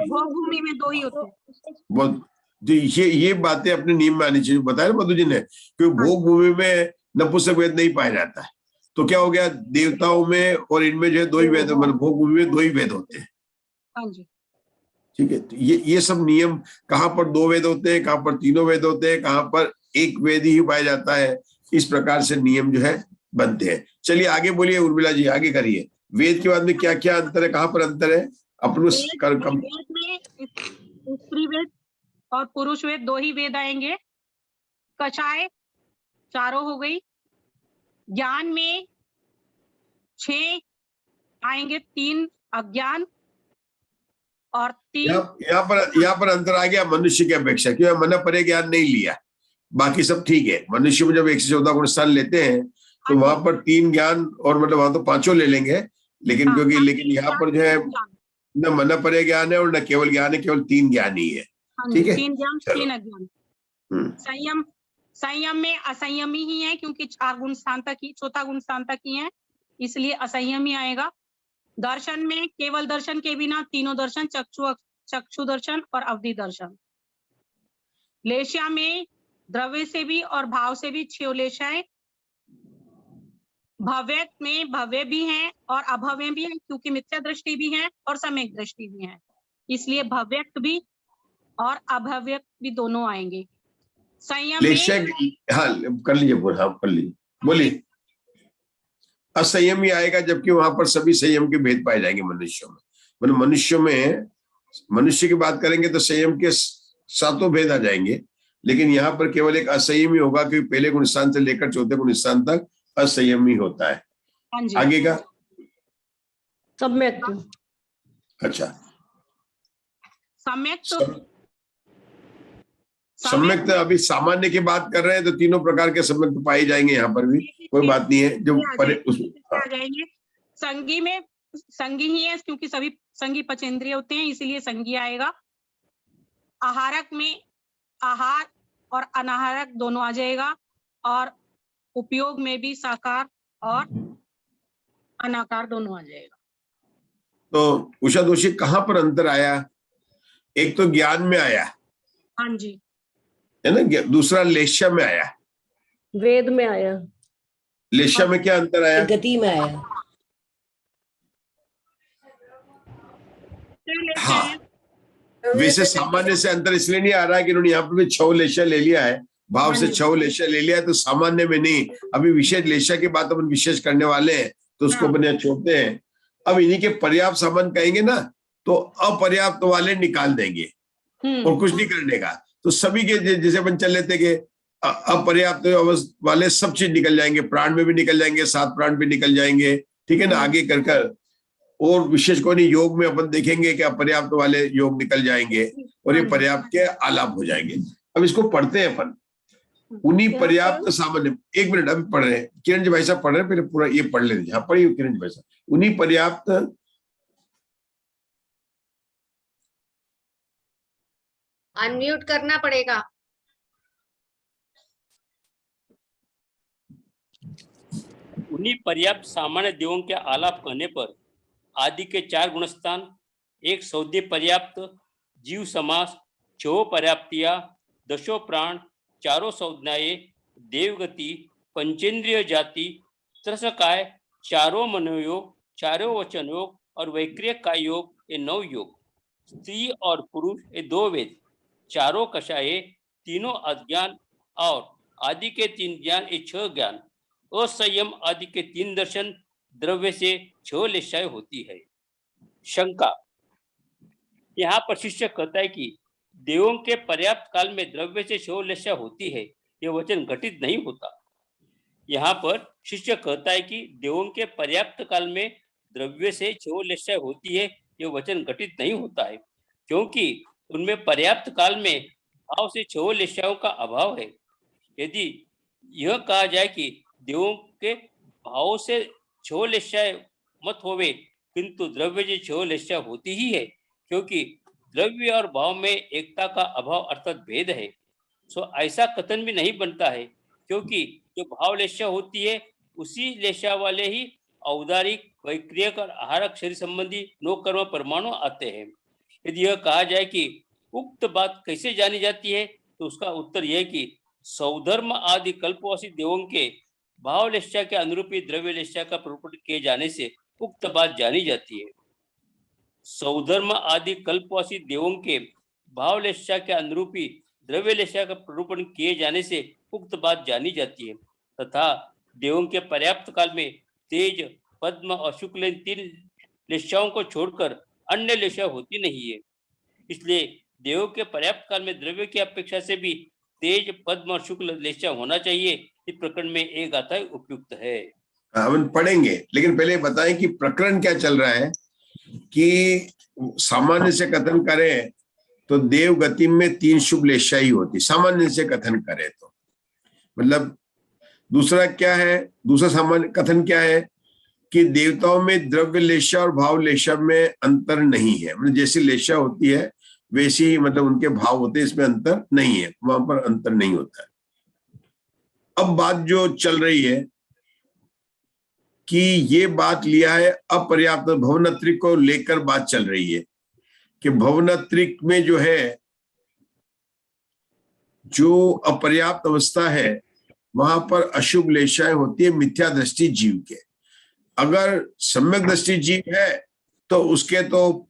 भोग भूमि में 2 ही होते हैं। बहुत ये बातें अपने नियम में आनी चाहिए, बताया ना मधु जी ने, क्योंकि भोग भूमि में नपुंसक वेद नहीं पाया जाता है। तो क्या हो गया, देवताओं में और इनमें जो है 2 ही वेद, मतलब भोग भूमि में 2 ही वेद होते हैं। हाँ जी, ठीक है। तो ये सब नियम, कहाँ पर 2 वेद होते हैं, कहाँ पर तीनों वेद होते हैं, कहाँ पर एक वेद ही पाया जाता है, इस प्रकार से नियम जो है बनते हैं। चलिए आगे बोलिए उर्मिला जी, आगे करिए। वेद के बाद में क्या क्या अंतर है, कहाँ पर अंतर है? अपने स्त्री वेद और पुरुष वेद 2 ही वेद आएंगे। कषाय 4 हो गई। ज्ञान में 6 आएंगे, 3 अज्ञान और 3। यहाँ पर अंतर आ गया मनुष्य की अपेक्षा, क्योंकि मन परे ज्ञान नहीं लिया, बाकी सब ठीक है। मनुष्य में जब 114 गुण स्थान लेते हैं तो वहां पर 3 ज्ञान, और मतलब वहां तो 5 ले लेंगे, लेकिन क्योंकि लेकिन यहाँ पर जो है न मन परे ज्ञान है और न केवल ज्ञान है, केवल 3 ज्ञान ही है। ठीक है, 3 ज्ञान 3 अज्ञान। संयम में असंयमी ही है, क्योंकि 4 गुण स्थान तक ही, 4था गुण स्थान तक ही है, इसलिए असंयमी आएगा। दर्शन में केवल दर्शन के बिना तीनों दर्शन, चक्षु दर्शन और अवधि दर्शन। लेशा में द्रव्य से भी और भाव से भी 6 लेशाएं। भव्य में भव्य भी हैं और अभव्य भी हैं, क्योंकि मिथ्या दृष्टि भी है और सम्यक दृष्टि भी है, इसलिए भव्यक्त भी और अभव्य भी दोनों आएंगे। संयम में, हाँ कर लीजिए, हाँ कर लीजिए, बोलिए। असंयमी आएगा, जबकि वहां पर सभी संयम के भेद पाए जाएंगे मनुष्यों में। मतलब मनुष्य में, मनुष्य की बात करेंगे तो संयम के 7 भेद आ जाएंगे, लेकिन यहाँ पर केवल एक असंयमी होगा, क्योंकि पहले गुण स्थान से लेकर चौथे गुण स्थान तक असंयमी होता है। हाँ जी। आगे का सम्यक। अच्छा, सम्यक तो सम्यक तो अभी सामान्य की बात कर रहे हैं, तो तीनों प्रकार के सम्यक तो पाए जाएंगे यहाँ पर भी, कोई बात नहीं है। जो आ जाएंगे संगी में, संगी ही है क्योंकि सभी संगी पचेंद्रिय होते हैं, इसीलिए संगी आएगा। आहारक में आहार और अनाहारक दोनों आ जाएगा, और उपयोग में भी साकार और अनाकार दोनों आ जाएगा। तो उषा दोषी कहाँ पर अंतर आया? एक तो ज्ञान में आया, हाँ जी, है ना, दूसरा लेश्या में आया। वेद में आया। लेश्या में क्या अंतर आया? गति में आया। हाँ, वैसे सामान्य से अंतर इसलिए नहीं आ रहा है कि उन्होंने यहाँ पर भी 6 लेश्या ले लिया है, भाव से 6 लेश्या ले लिया है, तो सामान्य में नहीं। अभी विशेष लेश्या की बात अपन विशेष करने वाले हैं, तो उसको अपन यहाँ छोड़ते हैं। अब इन्हीं के पर्याप्त सामान्य कहेंगे ना, तो अपर्याप्त वाले निकाल देंगे और कुछ नहीं करने का। तो सभी के जैसे अपन चल लेते कि अपर्याप्त वाले सब चीज निकल जाएंगे, प्राण में भी निकल जाएंगे, 7 प्राण भी निकल जाएंगे, ठीक है ना। आगे कर और विशेष को नहीं, योग में अपन देखेंगे कि अपर्याप्त वाले योग निकल जाएंगे और ये पर्याप्त के आलाप हो जाएंगे। अब इसको पढ़ते हैं अपन, उन्हीं पर्याप्त सामान्य। 1 मिनट अभी पढ़ रहे हैं, किरण जी भाई साहब पढ़ रहे हैं, पहले पूरा ये पढ़ लेते हैं। हाँ पढ़िए किरण जी भाई साहब। उन्हीं पर्याप्त अनम्यूट करना पड़ेगा। उन्हीं पर्याप्त सामान्य देवों के आलाप करने पर आदि के 4 गुणस्थान, 1 सौदे पर्याप्त, जीव समास, 6 पर्याप्तियां, 10 प्राण, 4 संज्ञाएं, देवगति, पंचेंद्रिय जाति, त्रसकाय, 4 मनोयोग, 4 वचन योग और वैक्रिय काय योग, ये 9 योग, स्त्री और पुरुष ये 2 वेद, 4 कषाये, 3 अज्ञान और आदि के 3 ज्ञान ये 6 ज्ञान, असंयम आदि के 3 दर्शन, द्रव्य से 6 लेशाएं होती है। शंका, यहाँ पर शिष्य कहता है कि देवों के पर्याप्त काल में द्रव्य से 6 लेशा होती है, यह वचन घटित नहीं होता। यहाँ पर शिष्य कहता है कि देवों के पर्याप्त काल में द्रव्य से 6 लेशा होती है, यह वचन घटित नहीं होता है, क्योंकि उनमें पर्याप्त काल में भाव से 6 लेशाओं का अभाव है। यदि यह कहा जाए कि देवों के भाव से 6 लेशाएं मत होवे, किंतु द्रव्य से 6 लेशा होती ही है, क्योंकि द्रव्य और भाव में एकता का अभाव अर्थात भेद है। सो ऐसा कथन भी नहीं बनता है, क्योंकि जो भाव लेशा होती है उसी लेशा वाले ही औदारिक, वैक्रियक और आहारक शरीर संबंधी 9 कर्म परमाणु आते हैं। यदि यह कहा जाए कि उक्त बात कैसे जानी जाती है, तो उसका उत्तर यह कि सौधर्म आदि कल्पवासी देवों के भाव लेशा के अनुरूपी द्रव्य लेशा का प्ररूपण किए जाने से उक्त बात जानी जाती है। सौधर्म आदि कल्पवासी देवों के भाव लेशा के अनुरूपी द्रव्य लेशा का प्ररूपण किए जाने से उक्त बात जानी जाती है, तथा देवों के पर्याप्त काल में तेज, पद्म और शुक्ल 3 लेशाओं को छोड़कर अन्य लेशा होती नहीं है। इसलिए देवों के पर्याप्त काल में द्रव्य की अपेक्षा से भी तेज, पद्म और शुक्ल लेशा होना चाहिए। इस प्रकरण में एक गाथा उपयुक्त है। हम पढ़ेंगे, लेकिन पहले बताएं कि प्रकरण क्या चल रहा है। कि सामान्य से कथन करें तो देव गति में 3 शुभ लेशा ही होती, सामान्य से कथन करें तो। मतलब दूसरा क्या है, दूसरा सामान्य कथन क्या है कि देवताओं में द्रव्य लेशा और भाव लेशा में अंतर नहीं है। मतलब जैसी लेशा होती है वैसी ही मतलब उनके भाव होते हैं, इसमें अंतर नहीं है, वहां पर अंतर नहीं होता है। अब बात जो चल रही है कि ये बात लिया है अपर्याप्त भवनत्रिक को लेकर बात चल रही है कि भवनत्रिक में जो है जो अपर्याप्त अवस्था है वहां पर अशुभ लेशाएं होती है मिथ्या दृष्टि जीव के। अगर सम्यक दृष्टि जीव है तो उसके तो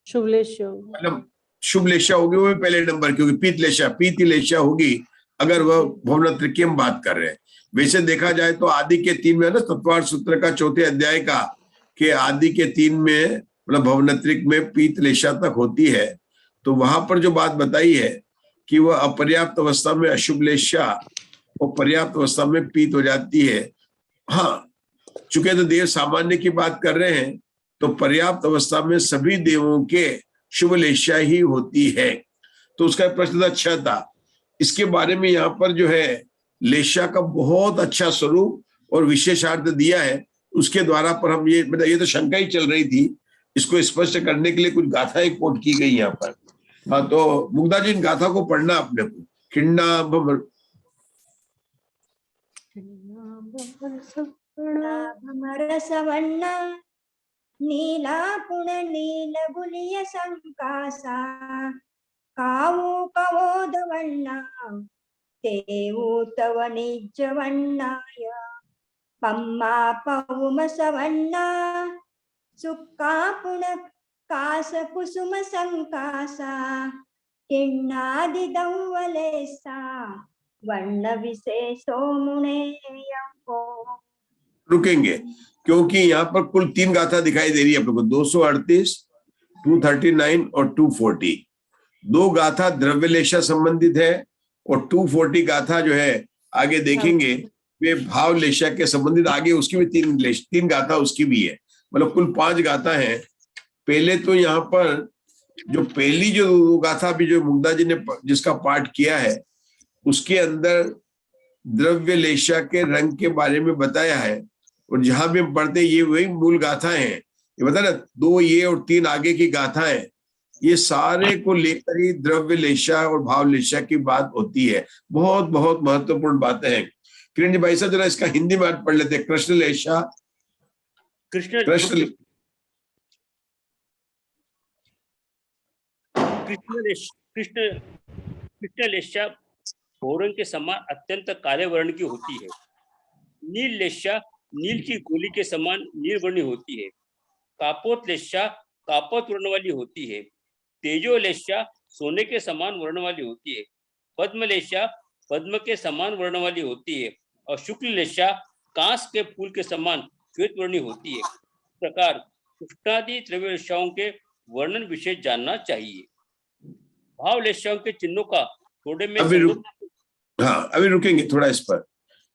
शुभ लेशा, मतलब शुभ लेशा होगी वो भी पहले नंबर, क्योंकि पीत लेशा होगी अगर वह भवनत्रिक की हम बात कर रहे हैं। वैसे देखा जाए तो आदि के 3 में ना तत्वार्थ सूत्र का 4थे अध्याय का कि आदि के 3 में मतलब भवनत्रिक में पीत लेशा तक होती है। तो वहां पर जो बात बताई है कि वह अपर्याप्त अवस्था में अशुभ लेशा और पर्याप्त अवस्था में पीत हो जाती है। हाँ, चूंकि तो देव सामान्य की बात कर रहे हैं, तो पर्याप्त अवस्था में सभी देवों के शुभ लेशा ही होती है। तो उसका प्रश्न अच्छा था। इसके बारे में यहाँ पर जो है लेशा का बहुत अच्छा स्वरूप और विशेषार्थ दिया है। उसके द्वारा पर हम ये मतलब ये तो शंका ही चल रही थी, इसको स्पष्ट करने के लिए कुछ गाथाएं कोट की गई यहाँ पर। हाँ, तो मुग्धा जी इन गाथा को पढ़ना अपने को। खिंडाभ रसवर्ण नीला पुण नील गुलिय संकासा कावो कवोदवण्णा तेवो तव निजवण्णाय पम्मा पवुम सवण्णा सुक्का पुण कास कुसुम संकासा किन्नादि दंवलेसा वर्ण विशेषो मुने रुकेंगे, क्योंकि यहाँ पर कुल 3 गाथा दिखाई दे रही है अपने को, 238, 239 और 240। 2 गाथा द्रव्यलेशा संबंधित है और 240 गाथा जो है आगे देखेंगे वे भाव लेशा के संबंधित। आगे उसकी भी 3 गाथा उसकी भी है, मतलब कुल 5 गाथा है। पहले तो यहाँ पर जो पहली जो गाथा भी जो मुग्धा जी ने जिसका पाठ किया है, उसके अंदर द्रव्य लेशा के रंग के बारे में बताया है। और जहां भी हम पढ़ते ये वही मूल गाथा है। ये बता ना 2 ये और 3 आगे की गाथाएं, ये सारे को लेकर ही द्रव्य लेशा और भाव लेशा की बात होती है। बहुत बहुत महत्वपूर्ण बातें हैं। किरण जी भाई साहब जरा इसका हिंदी में पढ़ लेते हैं। कृष्ण लेशा कृष्ण लेशा भोरंग के समान अत्यंत काले वर्ण की होती है। नील लेशा नील की गोली के समान नील वर्णी होती है। कापोत लेशा कापोत वर्ण वाली होती है। तेजो लेशा सोने के समान वर्ण वाली होती है। पद्म लेशा पद्म के समान वर्ण वाली होती है। और शुक्ल लेशा कांस के फूल के समान श्वेत वर्णी होती है। इस प्रकार कृष्णादि द्रव्य लेशाओं के वर्णन विशेष जानना चाहिए। भाव लेशाओं के चिन्हों का थोड़े में अभी रुकेंगे थोड़ा इस पर।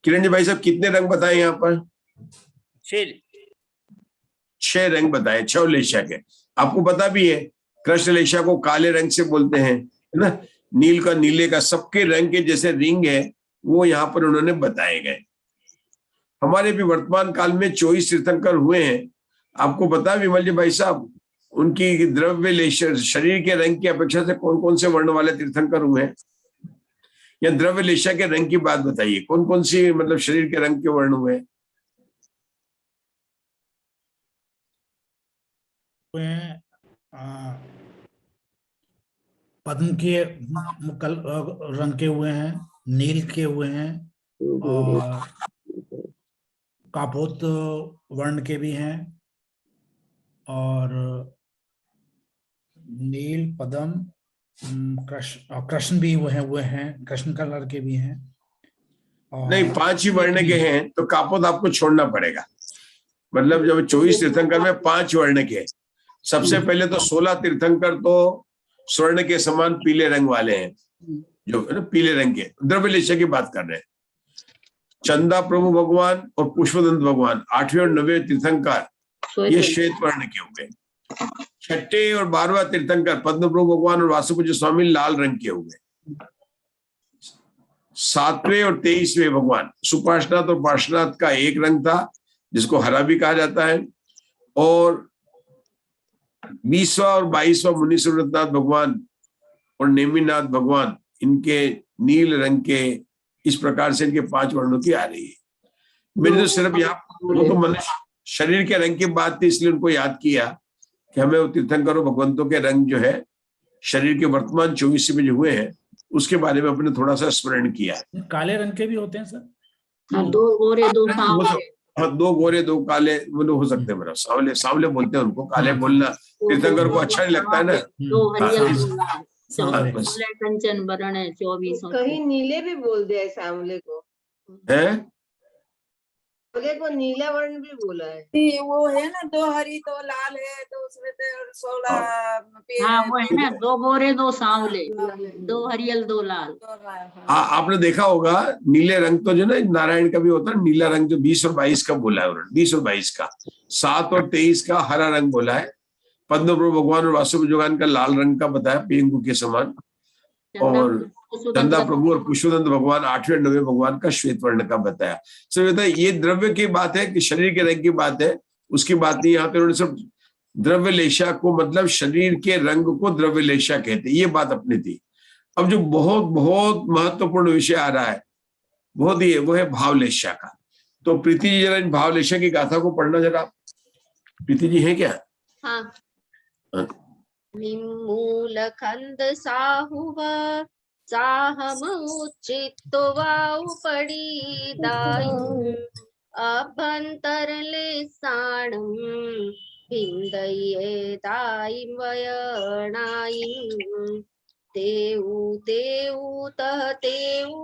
किरण जी भाई साहब कितने रंग बताए यहाँ पर? 6 रंग बताए 6 लेशा के। आपको पता भी है कृष्ण लेशा को काले रंग से बोलते हैं, है ना। नील का नीले का सबके रंग के जैसे रिंग है वो यहाँ पर उन्होंने बताए गए। हमारे भी वर्तमान काल में 24 तीर्थंकर हुए हैं। आपको पता विमल जी भाई साहब उनकी द्रव्य लेशा शरीर के रंग की अपेक्षा से कौन कौन से वर्ण वाले तीर्थंकर हुए हैं? या द्रव्य लेशा के रंग की बात बताइए, कौन कौन सी मतलब शरीर के रंग के वर्ण हुए? पद्म के रंग के हुए हैं, नील के हुए हैं और कापोत वर्ण के भी हैं और नील पद्म कृष्ण भी हुए हैं कृष्ण कलर के भी हैं। नहीं 5 ही वर्ण के हैं तो कापोत आपको छोड़ना पड़ेगा। मतलब जब 24 तीर्थंकर में 5 वर्ण के, सबसे पहले तो 16 तीर्थंकर तो स्वर्ण के समान पीले रंग वाले हैं, जो है ना पीले रंग के द्रव्य लेशा की बात कर रहे हैं। चंदा प्रभु भगवान और पुष्पदंत भगवान 8वें और 9वें तीर्थंकर ये श्वेत वर्ण के हुए। 6ठे और 12वां तीर्थंकर पद्म प्रभु भगवान और वासुपूज्य स्वामी लाल रंग के हुए। 7वें और 23वें भगवान सुपार्श्वनाथ और पार्श्वनाथ का एक रंग था जिसको हरा भी कहा जाता है। और 20वां और 22वां मुनि सुव्रतनाथ भगवान और नेमिनाथ भगवान इनके नील रंग के, इस प्रकार से इनके 5 वर्णों की आ रही है। मैंने तो सिर्फ यहाँ तो मनुष्य शरीर के रंग की बात थी इसलिए उनको याद किया कि हमें वो तीर्थंकरों भगवंतों के रंग जो है शरीर के वर्तमान 24 में जो हुए हैं उसके बारे में अपने थोड़ा सा स्मरण किया। काले रंग के भी होते हैं सर? 2 गोरे 2 सांवले। हाँ 2 गोरे 2 काले मतलब हो सकते हैं। मेरा सांवले सांवले बोलते हैं उनको, काले बोलना तीर्थंकर को अच्छा नहीं लगता है ना। 2 हरियर कंचन वर्ण है 24। कहीं नीले भी बोल दिया सांवले को है आगे को नीला वर्ण भी बोला है। वो है ना, 2 हरी 2 लाल है, तो उसमें तो 16 हाँ वो है ना, 2 गोरे 2 सांवले, 2 हरियल 2 लाल। हाँ, आपने देखा होगा नीले रंग तो जो ना नारायण का भी होता है, नीला रंग जो 20 और 22 का बोला है उन्होंने, 20 और 22 का, 7 और 23 का हरा रंग बोला है, पद्म प्रभु भगवान और वासुदेव भगवान का लाल रंग का बताया पेंगू के समान, और चंदा प्रभु और पुष्पदंत भगवान 8वें 9वें भगवान का श्वेत वर्ण का बताया। सब ये द्रव्य की बात है कि शरीर के रंग की बात है, उसकी बात नहीं। यहाँ पे उन्होंने सब द्रव्य लेशा को, मतलब शरीर के रंग को द्रव्य लेशा कहते, ये बात अपनी थी। अब जो बहुत बहुत महत्वपूर्ण विषय आ रहा है, बहुत ही, वो है भावलेशा का। तो प्रीति जी जरा इन भावलेशा की गाथा को पढ़ना जरा। प्रीति जी है क्या? हाँ। निम्मूल खंद साहुव साहमुचितो वाउ पड़ी दायु अभंतरले साणं भिंदये दायि वयणायि तेऊ तेऊ तह तेऊ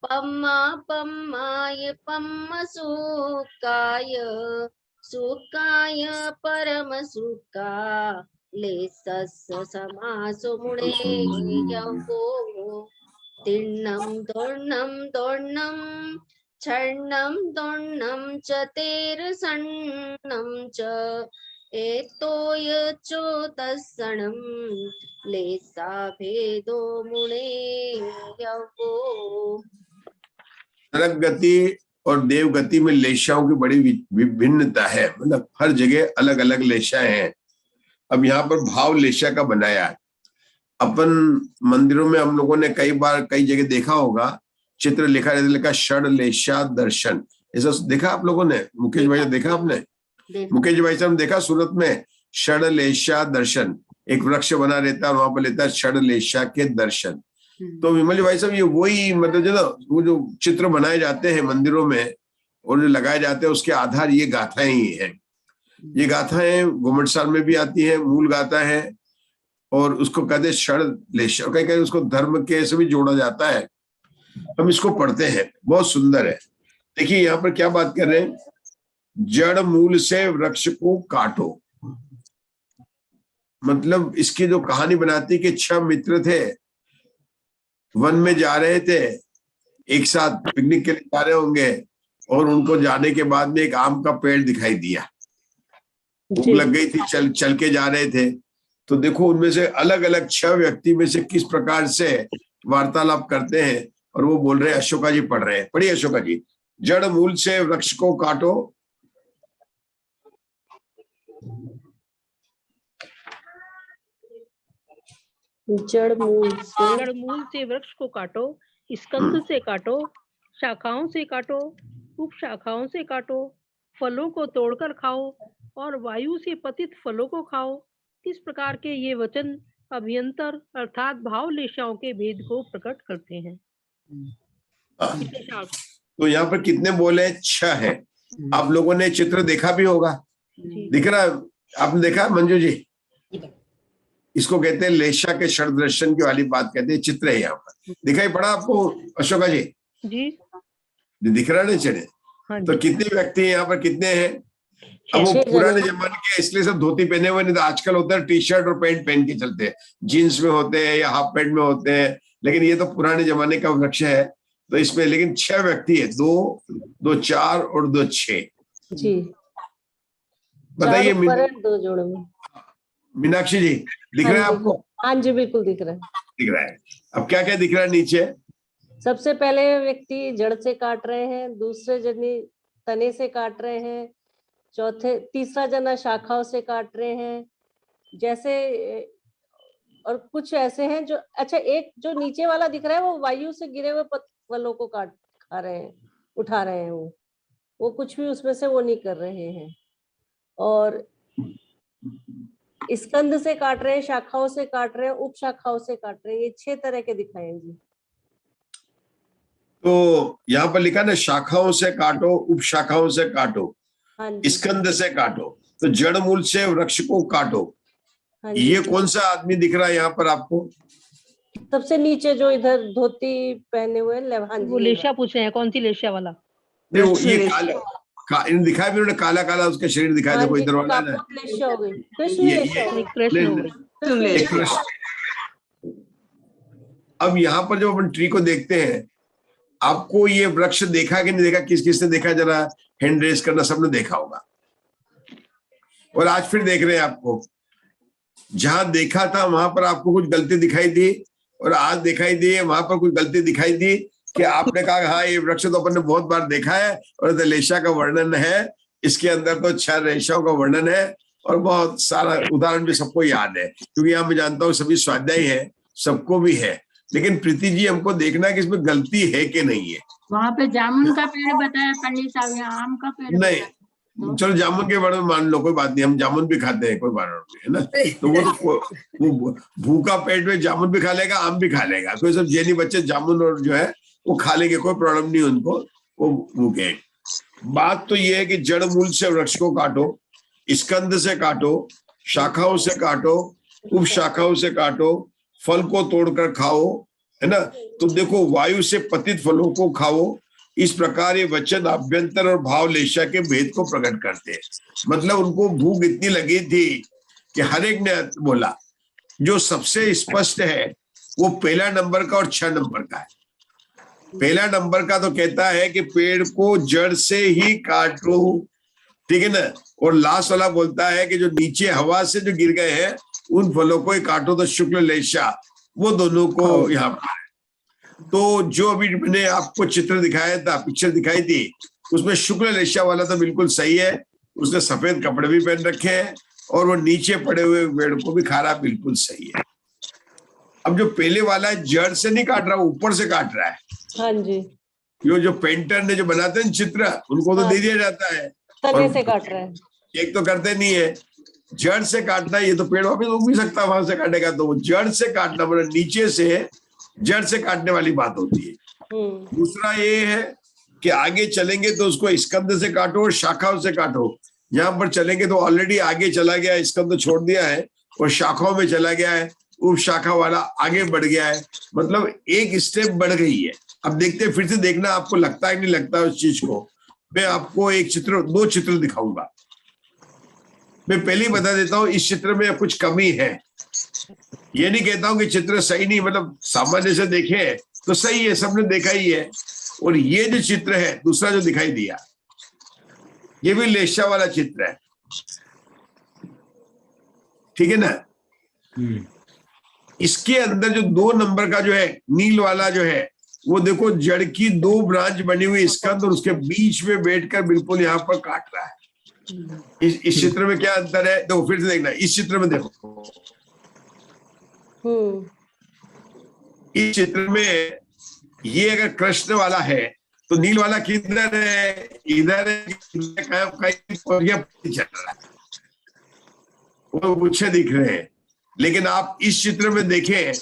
पम्मा पम्माय पम्म सुखाय सुखाय परम सुखा ले सस्य समासो मुणे यवो तिन्नम दोर्णम छन्नम दोर्णम च तेर सन्नम च एतोय चोतसणम लेसा भेदो मुणे यवो। नरक गति और देव गति में लेशाओं की बड़ी विभिन्नता है, मतलब हर जगह अलग अलग लेशाएं हैं। अब यहाँ पर भाव लेशा का बनाया है। अपन मंदिरों में हम लोगों ने कई बार कई जगह देखा होगा, चित्र लिखा रहता, लिखा षड लेशा दर्शन, ऐसा देखा आप लोगों ने? मुकेश भाई देखा आपने? मुकेश भाई साहब देखा सूरत में षड लेशा दर्शन, एक वृक्ष बना रहता है, वहां पर लेता है षड लेशा के दर्शन। तो विमल भाई साहब ये वही, मतलब जो ना वो जो चित्र बनाए जाते हैं मंदिरों में और जो लगाए जाते हैं, उसके आधार ये गाथाएं ही है। ये गाथाएं घुमटसाल में भी आती है, मूल गाथा है, और उसको कहते हैं षड लेशा, कहीं कहीं उसको धर्म के से भी जोड़ा जाता है। हम इसको पढ़ते हैं, बहुत सुंदर है। देखिए यहाँ पर क्या बात कर रहे हैं, जड़ मूल से वृक्ष को काटो, मतलब इसकी जो कहानी बनाती कि 6 मित्र थे, वन में जा रहे थे, एक साथ पिकनिक के लिए जा रहे होंगे, और उनको जाने के बाद में एक आम का पेड़ दिखाई दिया, भूख लग गई थी, चल के जा रहे थे। तो देखो उनमें से अलग अलग 6 व्यक्ति में से किस प्रकार से वार्तालाप करते हैं, और वो बोल रहे हैं, अशोका जी पढ़ रहे हैं, पढ़िए अशोका जी। जड़ मूल से वृक्ष को काटो, जड़ मूल से वृक्ष को काटो, स्कंद से काटो, शाखाओं से काटो, उप शाखाओं से काटो, फलों को तोड़कर खाओ और वायु से पतित फलों को खाओ। इस प्रकार के ये वचन अभ्यंतर अर्थात भाव लेशाओं के भेद को प्रकट करते हैं। तो यहाँ पर कितने बोले? 6 है। आप लोगों ने चित्र देखा भी होगा, दिख रहा, आपने देखा मंजू जी? इसको कहते हैं लेशा के षड दर्शन की वाली बात कहते हैं, चित्र है यहाँ पर, दिखाई पड़ा आपको अशोका जी? जी दिख रहा नहीं चले? हाँ, तो कितने व्यक्ति हैं यहाँ पर, कितने हैं? अब वो पुराने जमाने के इसलिए सब धोती पहने हुए, नहीं तो आजकल होता है टी शर्ट और पैंट पहन के चलते हैं, जीन्स में होते हैं या हाफ पैंट में होते हैं, लेकिन ये तो पुराने जमाने का वृक्ष है। तो इसमें लेकिन 6 व्यक्ति है, 2 4 और 2 6 जी। बताइए 2 जोड़े में। मीनाक्षी जी दिख रहा है आपको? हाँ जी बिल्कुल दिख रहा है, दिख रहा है। अब क्या क्या दिख रहा है नीचे? सबसे पहले व्यक्ति जड़ से काट रहे हैं, दूसरे जनी तने से काट रहे हैं, तीसरा जना शाखाओं से काट रहे हैं, जैसे, और कुछ ऐसे हैं जो, अच्छा एक जो नीचे वाला दिख रहा है वो वायु से गिरे हुए फलों को खा रहे हैं, उठा रहे हैं, वो कुछ भी उसमें से वो नहीं कर रहे हैं, और स्कंद से काट रहे हैं, शाखाओं से काट रहे हैं, उप शाखाओं से काट रहे हैं। ये 6 तरह के दिखाए जी। तो यहाँ पर लिखा ना, शाखाओं से काटो, उप शाखाओं से काटो, हाँ स्कंद से काटो, तो जड़ मूल से वृक्ष को काटो। हाँ, ये कौन सा आदमी दिख रहा है यहाँ पर आपको? सबसे नीचे जो इधर धोती पहने हुए, हाँ, वो लेशा पूछ रहे हैं, कौन सी लेशा वाला? नहीं वो ये इन्होंने दिखाया भी, उन्होंने काला काला उसका शरीर दिखाया, देखो इधर वाला ना, कापोत लेशा हो गई, कृष्ण ये लेशा हो गई, एक कृष्ण। अब यहाँ पर जब अपन ट्री को देखते हैं, आपको ये वृक्ष देखा कि नहीं देखा, किस किसने देखा, जरा हैंड रेस करना, सबने देखा होगा। और आज फिर देख रहे हैं आपको, जहां देखा था वहां पर आपको कुछ गलती दिखाई दी, और आज दिखाई दी वहां पर कुछ गलती दिखाई दी, कि आपने कहा हाँ ये वृक्ष तो अपन ने बहुत बार देखा है, और लेशा का वर्णन है, इसके अंदर तो 6 रेशाओं का वर्णन है, और बहुत सारा उदाहरण भी सबको याद है, क्योंकि यहाँ मैं जानता हूँ सभी स्वाध्याय है, सबको भी है। लेकिन प्रीति जी हमको देखना है कि इसमें गलती है कि नहीं है। वहाँ पे जामुन का पेड़ बताया पंडित साहब, यहाँ आम का पेड़ नहीं, चलो जामुन के बारे में मान लो, कोई बात नहीं, हम जामुन भी खाते हैं, कोई बात नहीं है ना। तो वो भूखा पेट में जामुन भी खा लेगा, आम भी खा लेगा, कोई सब जैनी बच्चे जामुन और जो है वो खा लेंगे, कोई प्रॉब्लम नहीं उनको, वो भूखे। बात तो ये है कि जड़ मूल से वृक्ष को काटो, स्कंद से काटो, शाखाओं से काटो, उप शाखाओं से काटो, फल को तोड़कर खाओ, है ना। तो देखो वायु से पतित फलों को खाओ, इस प्रकार ये वचन आभ्यंतर और भाव लेशा के भेद को प्रकट करते हैं। मतलब उनको भूख इतनी लगी थी कि हर एक ने बोला, जो सबसे स्पष्ट है वो पहला नंबर का और 6 नंबर का है। पहला नंबर का तो कहता है कि पेड़ को जड़ से ही काटो, ठीक है ना, और लास्ट वाला बोलता है कि जो नीचे हवा से जो गिर गए हैं उन फलों को ही काटो, तो शुक्ल लेशा, वो दोनों को यहाँ पर। तो जो अभी मैंने आपको चित्र दिखाया था, पिक्चर दिखाई थी, उसमें शुक्ल लेशा वाला तो बिल्कुल सही है, उसने सफेद कपड़े भी पहन रखे हैं, और वो नीचे पड़े हुए पेड़ को भी खा रहा, बिल्कुल सही है। अब जो पहले वाला है जड़ से नहीं काट रहा, ऊपर से काट रहा है। हाँ जी, यो जो पेंटर ने जो बनाते हैं चित्र, उनको तो दे दिया जाता है, तने से काट रहा है, एक तो करते नहीं है, जड़ से काटना। ये तो पेड़ वापस उग भी सकता है, वहां से काटेगा, तो जड़ से काटना मतलब नीचे से जड़ से काटने वाली बात होती है। दूसरा ये है कि आगे चलेंगे तो उसको स्कंद से काटो और शाखाओं से काटो। यहाँ पर चलेंगे तो ऑलरेडी आगे चला गया, स्कंद छोड़ दिया है और शाखाओं में चला गया है, उप शाखा वाला आगे बढ़ गया है, मतलब एक स्टेप बढ़ गई है। अब देखते हैं, फिर से देखना आपको लगता है कि नहीं लगता उस चीज को। मैं आपको एक चित्र, 2 चित्र दिखाऊंगा। मैं पहले ही बता देता हूँ, इस चित्र में कुछ कमी है। ये नहीं कहता हूं कि चित्र सही नहीं, मतलब सामान्य से देखे तो सही है, सबने देखा ही है। और ये जो चित्र है दूसरा जो दिखाई दिया, ये भी लेशा वाला चित्र है, ठीक है ना। इसके अंदर जो 2 नंबर का जो है नील वाला जो है, वो देखो जड़ की 2 ब्रांच बनी हुई स्कंद, और उसके बीच में बैठकर बिल्कुल यहाँ पर काट रहा है। इस चित्र में क्या अंतर है, देखो फिर से देखना, इस चित्र में देखो, इस चित्र में ये अगर कृष्ण वाला है तो नील वाला किधर है, इधर है, वो गुच्छे दिख रहे हैं। लेकिन आप इस चित्र में देखें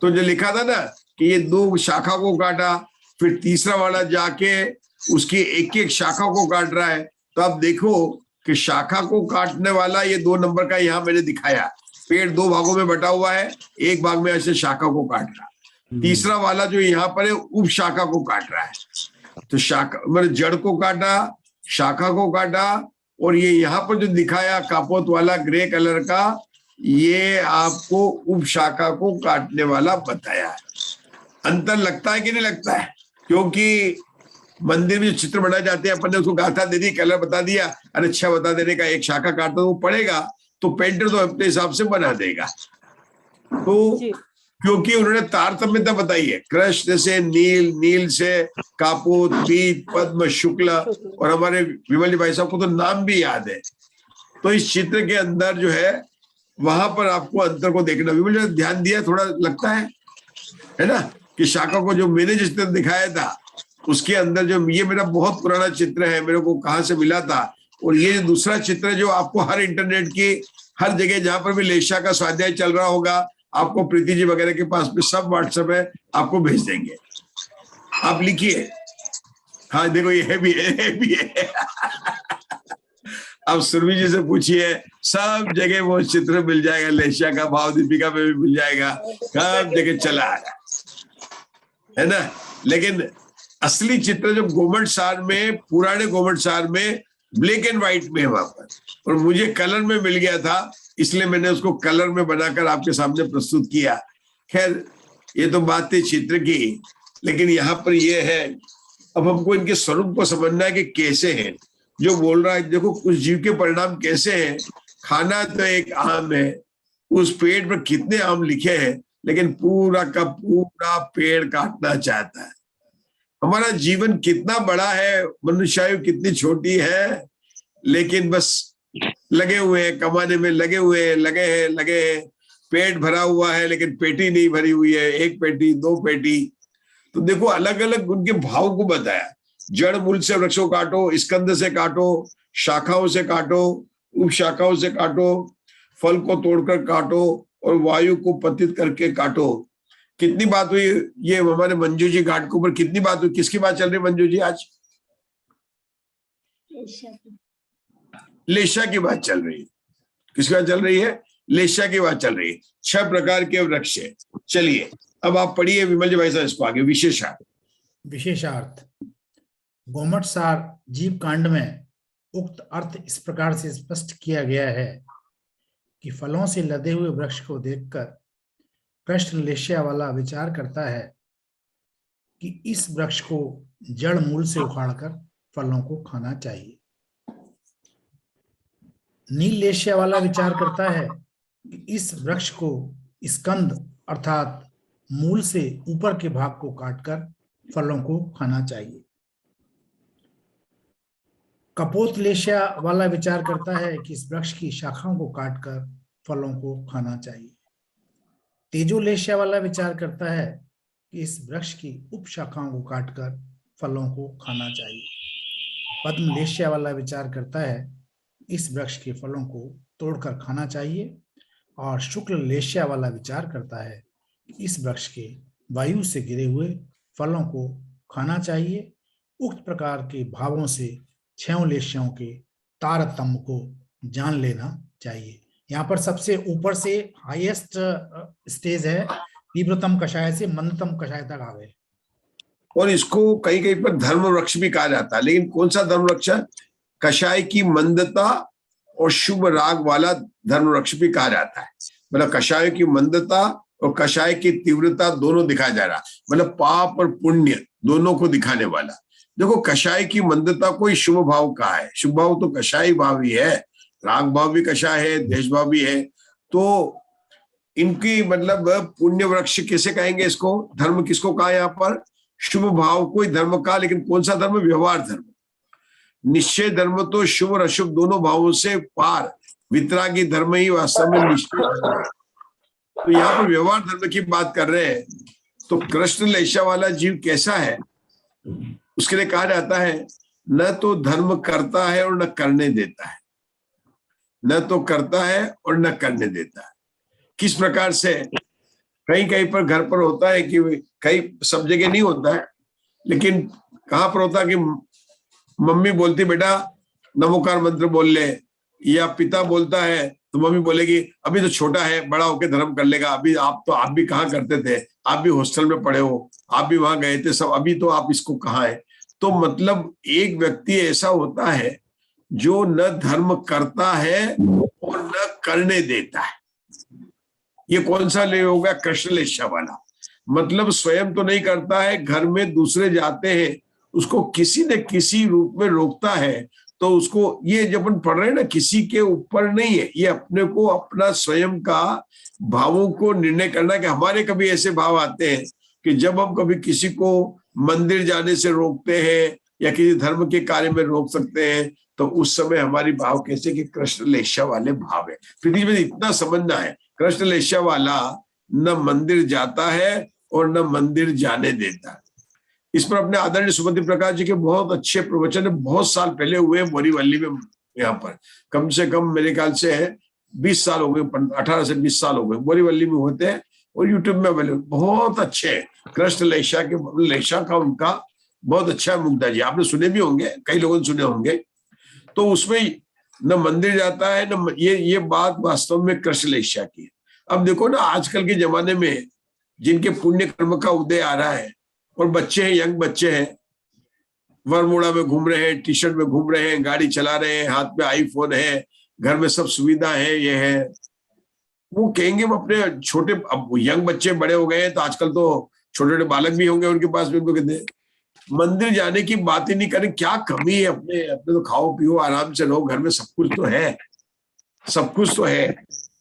तो जो लिखा था ना कि ये 2 शाखा को काटा, फिर तीसरा वाला जाके उसकी एक शाखा को काट रहा है। तो आप देखो कि शाखा को काटने वाला ये 2 नंबर का यहाँ मैंने दिखाया, पेड़ 2 भागों में बटा हुआ है, एक भाग में ऐसे शाखा को काट रहा, तीसरा वाला जो यहाँ पर है उप शाखा को काट रहा है। तो शाखा मतलब जड़ को काटा, शाखा को काटा, और ये यहाँ पर जो दिखाया कापोत वाला ग्रे कलर का, ये आपको उप शाखा को काटने वाला बताया है। अंतर लगता है कि नहीं लगता है? क्योंकि मंदिर में जो चित्र बनाए जाते हैं, अपन ने उसको गाथा दे दी, कलर बता दिया, अरे अच्छा बता देने का, एक शाखा काटता वो पड़ेगा, तो पेंटर तो अपने हिसाब से बना देगा। तो क्योंकि उन्होंने तारतम्यता बताई है, कृष्ण से नील, नील से कापोत, पीत, पद्म, शुक्ल, और हमारे विमल जी भाई साहब को तो नाम भी याद है। तो इस चित्र के अंदर जो है वहां पर आपको अंतर को देखना, विमल जी ध्यान दिया थोड़ा लगता है ना, कि शाखा को जो मैंने जिस तरह दिखाया था उसके अंदर जो, ये मेरा बहुत पुराना चित्र है, मेरे को कहाँ से मिला था, और ये दूसरा चित्र जो आपको हर इंटरनेट की हर जगह जहां पर भी लेशा का स्वाध्याय चल रहा होगा, आपको प्रीति जी वगैरह के पास में सब व्हाट्सएप है, आपको भेज देंगे, आप लिखिए। हाँ देखो ये भी है। अब सुरभि जी से पूछिए, सब जगह वो चित्र मिल जाएगा, लेशा का भाव दीपिका में भी मिल जाएगा, सब जगह चला आया है ना। लेकिन असली चित्र जो गोमट सार में, पुराने गोमट सार में ब्लैक एंड व्हाइट में है वहां पर, और मुझे कलर में मिल गया था, इसलिए मैंने उसको कलर में बनाकर आपके सामने प्रस्तुत किया। खैर ये तो बात थी चित्र की, लेकिन यहाँ पर ये है, अब हमको इनके स्वरूप को समझना है कि कैसे हैं। जो बोल रहा है, देखो उस जीव के परिणाम कैसे हैं। खाना तो एक आम है, उस पेड़ पर कितने आम लिखे हैं, लेकिन पूरा का पूरा पेड़ काटना चाहता है। हमारा जीवन कितना बड़ा है, मनुष्यायु कितनी छोटी है, लेकिन बस लगे हुए हैं कमाने में, लगे हुए हैं, लगे हैं। पेट भरा हुआ है लेकिन पेटी नहीं भरी हुई है, एक पेटी, दो पेटी। तो देखो अलग अलग उनके भाव को बताया। जड़ मूल से वृक्षों काटो, स्कंद से काटो, शाखाओं से काटो, उप शाखाओं से काटो, फल को तोड़कर काटो और वायु को पतित करके काटो। कितनी बात हुई ये हमारे मंजू जी घाट के ऊपर, कितनी बात हुई। किसकी बात चल रही है मंजू जी आज? लेशा की बात चल रही है। किसकी बात चल रही है? लेशा की बात चल रही है। 6 प्रकार के वृक्ष है। चलिए अब आप पढ़िए विमल जी भाई साहब इसको आगे। विशेषार्थ। विशेषार्थ। गोमट सार जीव कांड में उक्त अर्थ इस प्रकार से स्पष्ट किया गया है कि फलों से लदे हुए वृक्ष को देखकर कृष्ण लेश्या वाला विचार करता है कि इस वृक्ष को जड़ मूल से उखाड़कर फलों को खाना चाहिए। नील लेश्या वाला विचार करता है कि इस वृक्ष को स्कंद अर्थात मूल से ऊपर के भाग को काटकर फलों को खाना चाहिए। कपोत लेश्या वाला विचार करता है कि इस वृक्ष की शाखाओं को काटकर फलों को खाना चाहिए। तेजो लेश्या वाला विचार करता है कि इस वृक्ष की उप शाखाओं को काटकर फलों को खाना चाहिए। पद्म लेश्या वाला विचार करता है इस वृक्ष के फलों को तोड़कर खाना चाहिए। और शुक्ल लेश्या वाला विचार करता है कि इस वृक्ष के वायु से गिरे हुए फलों को खाना चाहिए। उक्त प्रकार के भावों से 6 लेश्यों के तारतम्य को जान लेना चाहिए। यहाँ पर सबसे ऊपर से हाईएस्ट स्टेज है, तीव्रतम कषाय से मंदतम कषाय तक आ गए। और इसको कहीं कहीं पर धर्म वृक्ष भी कहा जाता है, लेकिन कौन सा धर्म वृक्ष है? कषाय की मंदता और शुभ राग वाला धर्म वृक्ष भी कहा जाता है। मतलब कषाय की मंदता और कषाय की तीव्रता दोनों दिखाया जा रहा, मतलब पाप और पुण्य दोनों को दिखाने वाला। देखो कषाय की मंदता कोई शुभ भाव का है, शुभ भाव तो कषाय भाव ही है, राग भाव भी कषाय है, देश भाव भी है। तो इनकी मतलब पुण्य वृक्ष किसे कहेंगे इसको? धर्म किसको कहा यहाँ पर? शुभ भाव कोई धर्म का, लेकिन कौन सा धर्म? व्यवहार धर्म। निश्चय धर्म तो शुभ और अशुभ दोनों भावों से पार वितरागी धर्म ही वास्तव में निश्चय धर्म है। तो यहाँ पर व्यवहार धर्म की बात कर रहे हैं। तो कृष्ण लेशा वाला जीव कैसा है उसके लिए कहा जाता है न तो धर्म करता है और न करने देता है, न तो करता है और न करने देता है। किस प्रकार से? कहीं कहीं पर घर पर होता है कि कहीं सब जगह नहीं होता है, लेकिन कहाँ पर होता है कि मम्मी बोलती बेटा नमोकार मंत्र बोल ले, या पिता बोलता है तो मम्मी बोलेगी अभी तो छोटा है, बड़ा होके धर्म कर लेगा। अभी आप भी कहाँ करते थे, आप भी हॉस्टल में पढ़े हो, आप भी वहां गए थे सब, अभी तो आप इसको कहाँ है। तो मतलब एक व्यक्ति ऐसा होता है जो न धर्म करता है और न करने देता है। ये कौन सा ले होगा? कृष्ण लेशा वाला। मतलब स्वयं तो नहीं करता है, घर में दूसरे जाते हैं उसको किसी न किसी रूप में रोकता है। तो उसको ये जब अपन पढ़ रहे हैं ना, किसी के ऊपर नहीं है, ये अपने को अपना स्वयं का भावों को निर्णय करना। कि हमारे कभी ऐसे भाव आते हैं कि जब हम कभी किसी को मंदिर जाने से रोकते हैं या किसी धर्म के कार्य में रोक सकते हैं, तो उस समय हमारी भाव कैसे कि कृष्ण लेशा वाले भाव है। पृथ्वी में इतना समझना है, कृष्ण लेशा वाला न मंदिर जाता है और न मंदिर जाने देता है। इस पर अपने आदरणीय सुमति प्रकाश जी के बहुत अच्छे प्रवचन बहुत साल पहले हुए बोरीवली में। यहाँ पर कम से कम मेरे ख्याल से 20 साल हो गए, 18 से 20 साल हो गए, बोरीवली में होते हैं और यूट्यूब में अवेलेबल। बहुत अच्छे कृष्ण लेशा के, लेशा का उनका बहुत अच्छा मुग्धा जी, आपने सुने भी होंगे, कई लोगों ने सुने होंगे। तो उसमें न मंदिर जाता है न ये बात वास्तव में कृष्ण लेशा की है। अब देखो ना आजकल के जमाने में जिनके पुण्य कर्म का उदय आ रहा है और बच्चे हैं, यंग बच्चे हैं, वरमोड़ा में घूम रहे हैं, टी शर्ट में घूम रहे हैं, गाड़ी चला रहे हैं, हाथ में आईफोन है, घर में सब सुविधा है, ये है। वो कहेंगे वो अपने छोटे, अब यंग बच्चे बड़े हो गए हैं तो आजकल तो छोटे छोटे बालक भी होंगे उनके पास भी, उनको कहते हैं मंदिर जाने की बात ही नहीं करें। क्या कमी है? अपने अपने तो खाओ पियो आराम से रहो, घर में सब कुछ तो है, सब कुछ तो है।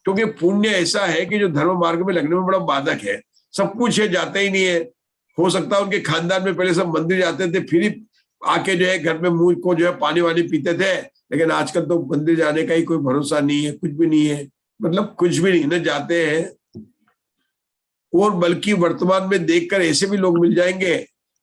क्योंकि पुण्य ऐसा है कि जो धर्म मार्ग में लगने में बड़ा बाधक है। सब कुछ है, जाते ही नहीं है। हो सकता है उनके खानदान में पहले सब मंदिर जाते थे, फिर ही आके जो है घर में मुंह को जो है पानी वानी पीते थे, लेकिन आजकल तो मंदिर जाने का ही कोई भरोसा नहीं है, कुछ भी नहीं है, मतलब कुछ भी नहीं, न जाते हैं। और बल्कि वर्तमान में देखकर ऐसे भी लोग मिल जाएंगे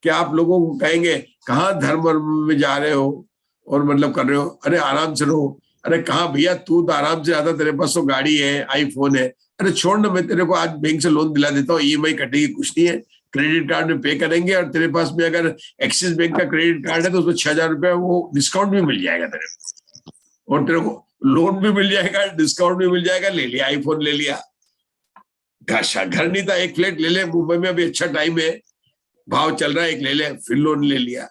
कि आप लोगों को कहेंगे कहाँ धर्म में जा रहे हो और मतलब कर रहे हो, अरे आराम से रहो। अरे कहाँ भैया, तू तो आराम से आता, तेरे पास तो गाड़ी है, आईफोन है। अरे छोड़ ना, मैं तेरे को आज बैंक से लोन दिला देता हूँ, ईएमआई कटेगी, कुछ नहीं है, क्रेडिट कार्ड में पे करेंगे, और तेरे पास में अगर एक्सिस बैंक का क्रेडिट कार्ड है तो उसमें 6,000 रुपया वो डिस्काउंट भी मिल जाएगा तेरे को, और तेरे को लोन भी मिल जाएगा, डिस्काउंट भी मिल जाएगा। ले लिया आईफोन, ले लिया। घर नहीं था, एक फ्लैट ले ले, मुंबई में अभी अच्छा टाइम है, भाव चल रहा है, एक ले ले, फिर लोन ले लिया।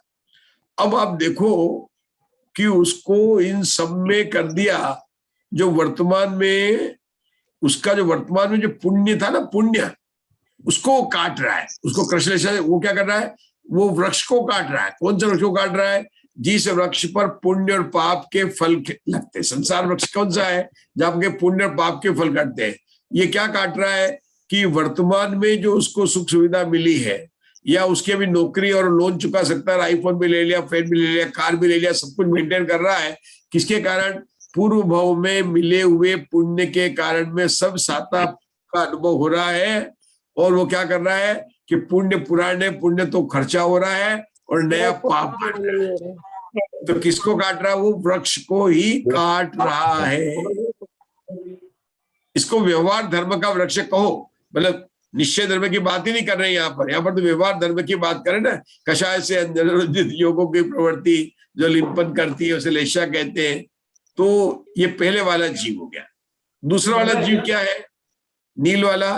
अब आप देखो कि उसको इन सब में कर दिया, जो वर्तमान में उसका जो वर्तमान में जो पुण्य था ना, पुण्य उसको काट रहा है। उसको कृष्ण वो क्या कर रहा है, वो वृक्ष को काट रहा है। कौन सा वृक्ष को काट रहा है? जिस वृक्ष पर पुण्य और पाप के फल लगते हैं। संसार वृक्ष कौन सा है? जहां के पुण्य और पाप के फल काटते हैं। ये क्या काट रहा है कि वर्तमान में जो उसको सुख सुविधा मिली है, या उसकी अभी नौकरी और लोन चुका सकता है, आईफोन भी ले लिया, फैन भी ले लिया, कार भी ले लिया, सब कुछ मेंटेन कर रहा है, किसके कारण? पूर्व भाव में मिले हुए पुण्य के कारण में सब साता का अनुभव हो रहा है। और वो क्या कर रहा है कि पुण्य पुराने पुण्य तो खर्चा हो रहा है और नया पाप बढ़ रहा है। तो किसको काट रहा है? वो वृक्ष को ही काट रहा है। इसको व्यवहार धर्म का वृक्ष कहो, मतलब निश्चय धर्म की बात ही नहीं कर रहे हैं यहाँ पर तो व्यवहार धर्म की बात करें ना। कषाय से अंजन योगों की प्रवृत्ति जो लिंपन करती है उसे लेशा कहते हैं। तो ये पहले वाला जीव हो गया। दूसरा वाला जीव क्या है? नील वाला,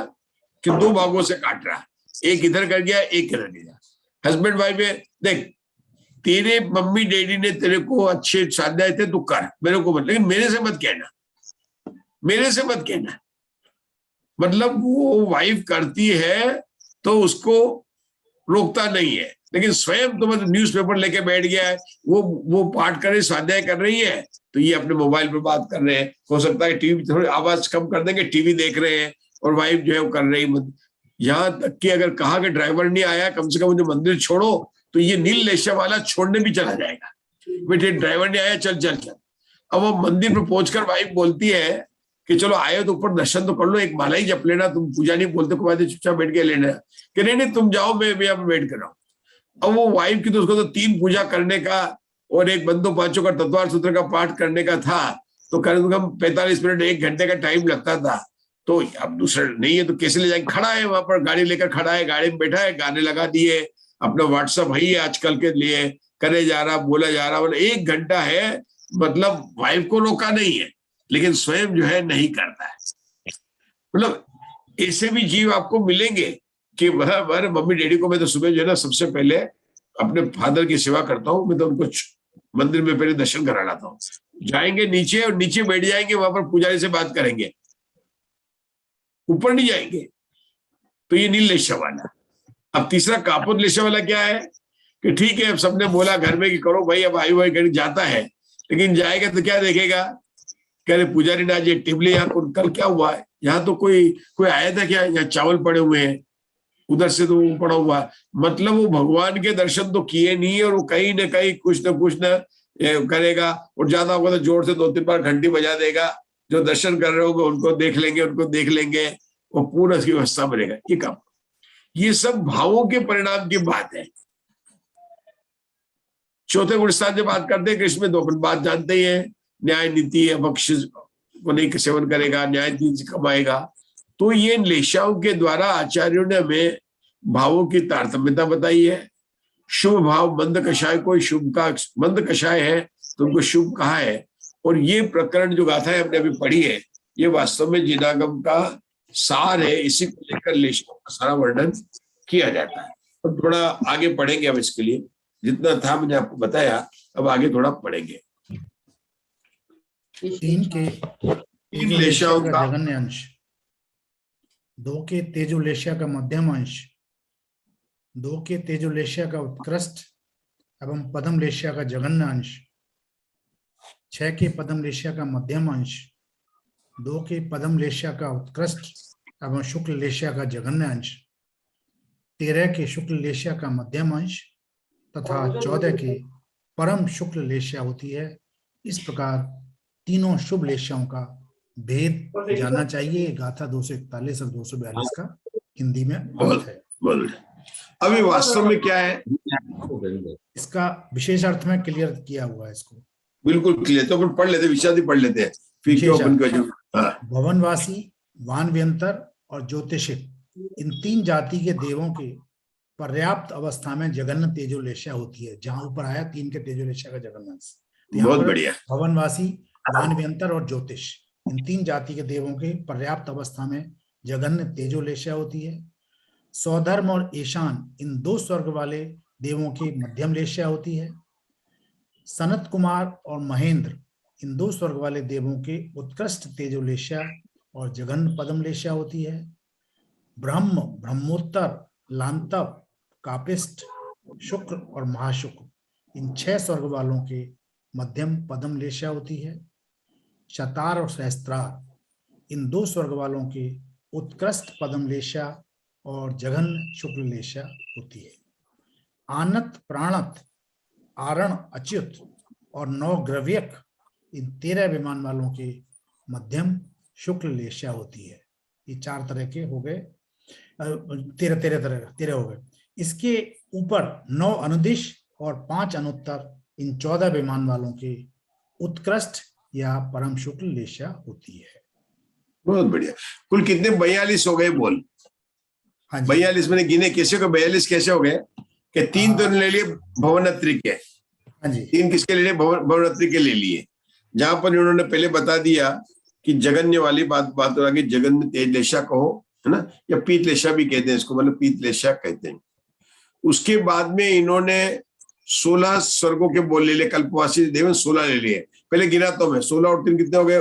कि दो भागों से काट रहा, एक इधर कर गया, एक इधर गया। हस्बैंड वाइफ में देख, तेरे मम्मी डैडी ने तेरे को अच्छे साध्याय थे, तू कर, मेरे को मत, लेकिन मेरे से मत कहना, मेरे से मत कहना। मतलब वो वाइफ करती है तो उसको रोकता नहीं है, लेकिन स्वयं तो मतलब न्यूज़पेपर लेके बैठ गया है, वो पाठ कर रही, स्वाध्याय कर रही है, तो ये अपने मोबाइल पे बात कर रहे हैं। हो सकता है टीवी थोड़ी आवाज कम कर देंगे, टीवी देख रहे हैं, और वाइफ जो है वो कर रही। यहाँ तक कि अगर कहा कि ड्राइवर नहीं आया, कम से कम मुझे मंदिर छोड़ो, तो ये नील लेशा वाला छोड़ने भी चला जाएगा। बेटे ड्राइवर नहीं आया, चल चल चल। अब वो मंदिर पे पहुंचकर वाइफ बोलती है कि चलो आए तो ऊपर दर्शन तो कर लो, एक माला ही जप लेना, तुम पूजा नहीं बोलते को बात, चुपचाप बैठ के लेना। कि नहीं तुम जाओ, मैं यहाँ पे वेट कर रहा हूँ। अब वो वाइफ की तो उसको तो 3 पूजा करने का और एक बंदो पांचों का तत्वार सूत्र का पाठ करने का था, तो कम से कम 45 मिनट 1 घंटे का टाइम लगता था। तो अब दूसरा नहीं है तो कैसे ले जाएंगे? खड़ा है वहां पर, गाड़ी लेकर खड़ा है, गाड़ी में बैठा है, गाने लगा दिए, अपना व्हाट्सएप है आजकल के लिए, करे जा रहा, बोला जा रहा, मतलब 1 घंटा है। मतलब वाइफ को रोका नहीं है, लेकिन स्वयं जो है नहीं करता है। मतलब ऐसे भी जीव आपको मिलेंगे कि वह हमारे मम्मी डैडी को मैं तो सुबह जो है ना सबसे पहले अपने फादर की सेवा करता हूँ, मैं तो उनको मंदिर में पहले दर्शन करा लाता हूँ। जाएंगे नीचे और नीचे बैठ जाएंगे, वहां पर पुजारी से बात करेंगे, ऊपर नहीं जाएंगे। तो ये नील लेशा वाला। अब तीसरा कापुत लेशा वाला क्या है कि ठीक है अब सबने बोला घर में कि करो भाई, अब आई वाई करके जाता है, लेकिन जाएगा तो क्या देखेगा? कह रहे पुजारी ना जी टिबले, यहाँ कल क्या हुआ है? यहाँ तो कोई आया था क्या? यहाँ चावल पड़े हुए हैं, उधर से तो पड़ा हुआ है। मतलब वो भगवान के दर्शन तो किए नहीं, और वो कहीं ना कहीं कुछ न करेगा, और ज्यादा होगा तो जोर से 2-3 बार घंटी बजा देगा। जो दर्शन कर रहे होंगे उनको देख लेंगे, वो पूरा उसकी व्यवस्था बनेगा। ये काम, ये सब भावों के परिणाम की बात है। चौथे गुण स्थान से बात करते हैं कृष्ण में, 2 बात जानते ही है, न्याय नीति अभक्ष को नहीं सेवन करेगा, न्याय नीति से कमाएगा। तो ये लेशाओं के द्वारा आचार्यों ने हमें भावों की तारतम्यता बताई है। शुभ भाव मंद कषाय, कोई शुभ का मंद कषाय है तो उनको शुभ कहा है। और ये प्रकरण जो गाथा है हमने अभी पढ़ी है, ये वास्तव में जिनागम का सार है। इसी को लेकर लेशाओं का सारा वर्णन किया जाता है। तो थोड़ा आगे पढ़ेंगे अब इसके लिए। जितना था मैंने आपको बताया, अब आगे थोड़ा पढ़ेंगे। तीन के तीन लेशाओं का जघन्य अंश, 2 के तेजोलेशिया का मध्यम अंश, 2 के तेजोलेशिया का उत्कृष्ट एवं पदमलेशिया का जघन्य अंश, 6 के पदमलेशिया का मध्यम अंश, 2 के पदमलेशिया का उत्कृष्ट एवं शुक्ल लेशिया का जघन्य अंश, 13 के शुक्ल लेशिया का मध्यम अंश तथा 14 के परम शुक्ल लेशिया होती है। इस प्रकार तीनों शुभ लेशियाओं का भेद जानना चाहिए। गाथा 241 और 242 का हिंदी में अर्थ है। बोल अभी वास्तव में क्या है, इसका विशेष अर्थ में क्लियर किया हुआ है इसको, बिल्कुल क्लियर। तो अपन पढ़ लेते, विषादी पढ़ लेते हैं, फिर क्यों अपन का भवनवासी, वानव्यंतर और ज्योतिषिक, इन 3 जाति के देवों के पर्याप्त अवस्था में जघन्य तेजोलेशिया होती है। जहां ऊपर आया 3 के तेजोलेशिया का जघन्य अंश, बहुत बढ़िया। भवनवासी, वानव्यंतर और ज्योतिष, इन 3 जाति के देवों के पर्याप्त अवस्था में जघन्य तेजोलेशिया होती है। सौधर्म और ईशान, इन 2 स्वर्ग वाले देवों की मध्यम लेशिया होती है। सनत कुमार और महेंद्र, इन 2 स्वर्ग वाले देवों के उत्कृष्ट तेजोलेशिया और जघन्य पदमलेशिया होती है। ब्रह्म, ब्रह्मोत्तर, लांतव, कापिष्ट, शुक्र और महाशुक्र, इन 6 स्वर्ग वालों के मध्यम पदम लेशिया होती है। शतार और सहस्त्रार, इन 2 स्वर्ग वालों के उत्कृष्ट पदम लेशिया और जघन्य शुक्ल लेशिया होती है। आनत, प्राणत, आरण, अच्युत और नवग्रव्यक, इन 13 विमान वालों के मध्यम शुक्ल लेशिया होती है। ये 4 तरह के हो गए, 13 हो गए। इसके ऊपर 9 अनुदिश और 5 अनुत्तर, इन 14 विमान वालों के उत्कृष्ट या परम शुक्ल लेशिया होती है। बहुत बढ़िया। कुल कितने 42 हो गए बोल? हाँ 42 मैंने गिने, कैसे को 42 कैसे हो गए कि 3 तो ले लिए भवनत्री के, हाँ जी, 3 किसके ले लिए? भवनत्री के ले लिए। जहां पर इन्होंने पहले बता दिया कि जगन्य वाली बात हो रही, जगन्य तेज लेशा कहो, है ना, या पीत लेशा भी कहते हैं इसको, मतलब पीत लेशा कहते हैं। उसके बाद में इन्होंने 16 स्वर्गों के बोल ले लिए, कल्पवासी देव 16 ले लिए। पहले गिना तो मैं 16 और 3 कितने हो गए?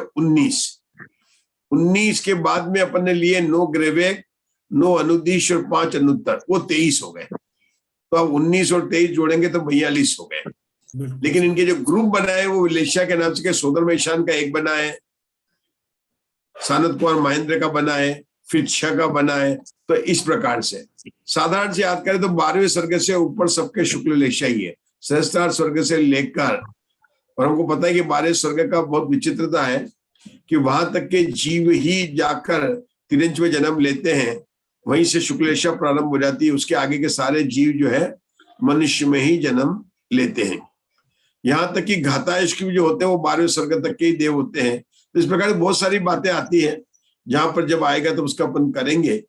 19 के बाद में अपन ने लिए 9 ग्रेवेक, 9 अनुदिश और 5 अनुत्तर, वो 23 हो गए। तो अब 19 और 23 जोड़ेंगे तो 42 हो गए। लेकिन इनके जो ग्रुप बनाए वो लेशिया के नाम से सोदर ईशान का एक बना है, सानत कुमार महेंद्र का बना है, फिर 6 का बना है। तो इस प्रकार से साधारण से याद करें तो 12वें स्वर्ग से ऊपर सबके शुक्ल लेशिया ही है, सहस्त्रार स्वर्ग से लेकर। और हमको पता है कि 12वें स्वर्ग का बहुत विचित्रता है कि वहां तक के जीव ही जाकर तिरंज में जन्म लेते हैं, वहीं से शुक्ल लेशिया प्रारंभ हो जाती है। उसके आगे के सारे जीव जो है मनुष्य में ही जन्म लेते हैं। यहाँ तक कि घातायुष भी जो होते हैं वो 12वें स्वर्ग तक के ही देव होते हैं। तो इस प्रकार बहुत सारी बातें आती है, जहां पर जब आएगा तो उसका अपन करेंगे।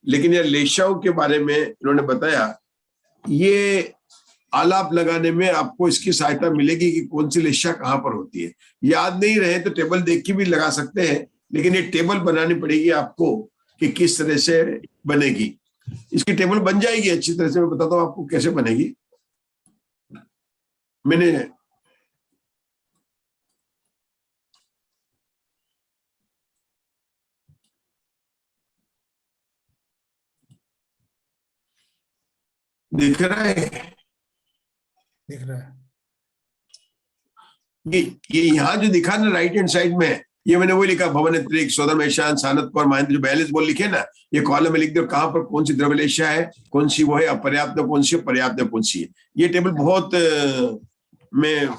लेकिन यह लेशाओं के बारे में इन्होंने बताया, ये आलाप लगाने में आपको इसकी सहायता मिलेगी कि कौन सी लेशा कहाँ पर होती है। याद नहीं रहे तो टेबल देख के भी लगा सकते हैं, लेकिन ये टेबल बनानी पड़ेगी आपको कि किस तरह से बनेगी। इसकी टेबल बन जाएगी अच्छी तरह से, मैं बताता हूँ आपको कैसे बनेगी। मैंने दिख रहा है, दिख रहा है ये यहाँ जो दिखा ना राइट हैंड साइड में, ये मैंने वो लिखा भवनेत्रिक, सोदमेशान, सानत कुमार महेंद्र, जो 42 बोल लिखे ना, ये कॉलम में लिख दो कहाँ पर कौन सी द्रव्यलेशा है, कौन सी वो है, अपर्याप्त कौन सी, पर्याप्त कौन सी है। ये टेबल बहुत में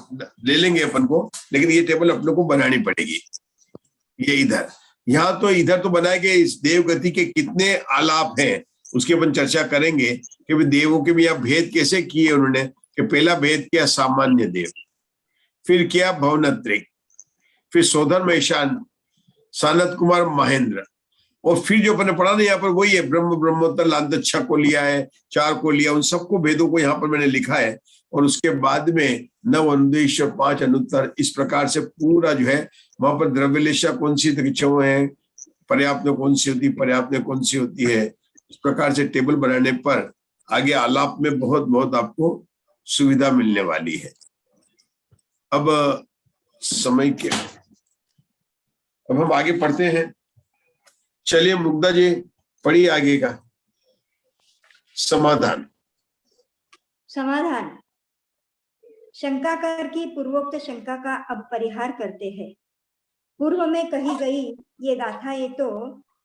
ले लेंगे अपन को, लेकिन ये टेबल अपनों को बनानी पड़ेगी। ये इधर, यहाँ तो इधर तो बनाए गए इस देवगति के कितने आलाप हैं उसकी अपन चर्चा करेंगे कि देवों के भी यहाँ भेद कैसे किए उन्होंने। कि पहला भेद किया सामान्य देव, फिर किया भवनत्रिक, फिर सोधर्म ईशान, सानत कुमार महेंद्र, और फिर जो अपने पढ़ा ना यहाँ पर वही है ब्रह्म, ब्रह्मोत्तर, लांत 6 को लिया है, 4 को लिया, उन सबको भेदों को यहाँ पर मैंने लिखा है। और उसके बाद में 9 अनुदेश और 5 अनुत्तर, इस प्रकार से पूरा जो है वहां पर द्रव्यलेशा कौन सी दीक्षाओं है, पर्याप्त कौन सी होती, पर्याप्त कौन सी होती है, इस प्रकार से टेबल बनाने पर आगे आलाप में बहुत बहुत आपको सुविधा मिलने वाली है। अब समय के अब हम आगे पढ़ते हैं। चलिए मुग्धा जी पढ़िए आगे का। समाधान। समाधान। शंका कर की पूर्वोक्त शंका का अब परिहार करते हैं। पूर्व में कही गई ये गाथा ये तो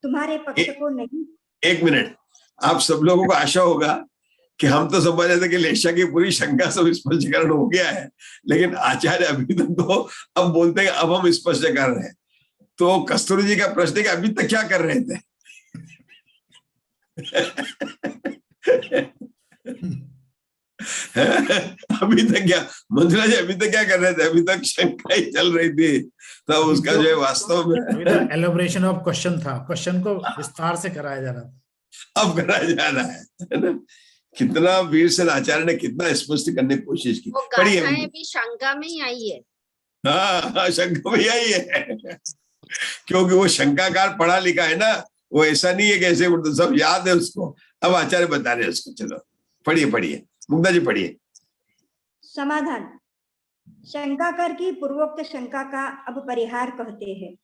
तुम्हारे पक्ष को नहीं। एक मिनट, आप सब लोगों को आशा होगा कि हम तो समझ रहे थे कि लेशा की पूरी शंका सब स्पष्टीकरण हो गया है, लेकिन आचार्य अभी तक तो अब बोलते हैं अब हम स्पष्ट कर रहे हैं। तो कस्तूरी जी का प्रश्न है कि अभी तक क्या कर रहे थे? अभी तक क्या मंजुला जी, अभी तक क्या कर रहे थे? अभी तक शंका ही चल रही थी। तो उसका जो है वास्तव में एलोबरेशन ऑफ क्वेश्चन था, क्वेश्चन को विस्तार से कराया जा रहा था, अब कराया जा रहा है ना। कितना वीर सेन आचार्य ने कितना स्पष्ट करने की कोशिश की। वो गाथाएं भी शंका में ही आई है। हाँ, शंका में आई है क्योंकि वो शंकाकार पढ़ा लिखा है ना, वो ऐसा नहीं है कि ऐसे तो सब याद है उसको। अब आचार्य बता रहे हैं उसको। चलो पढ़िए पढ़िए, मुग्धा जी पढ़िए। समाधान। शंका कर की पूर्वोक्त शंका का अब परिहार कहते हैं।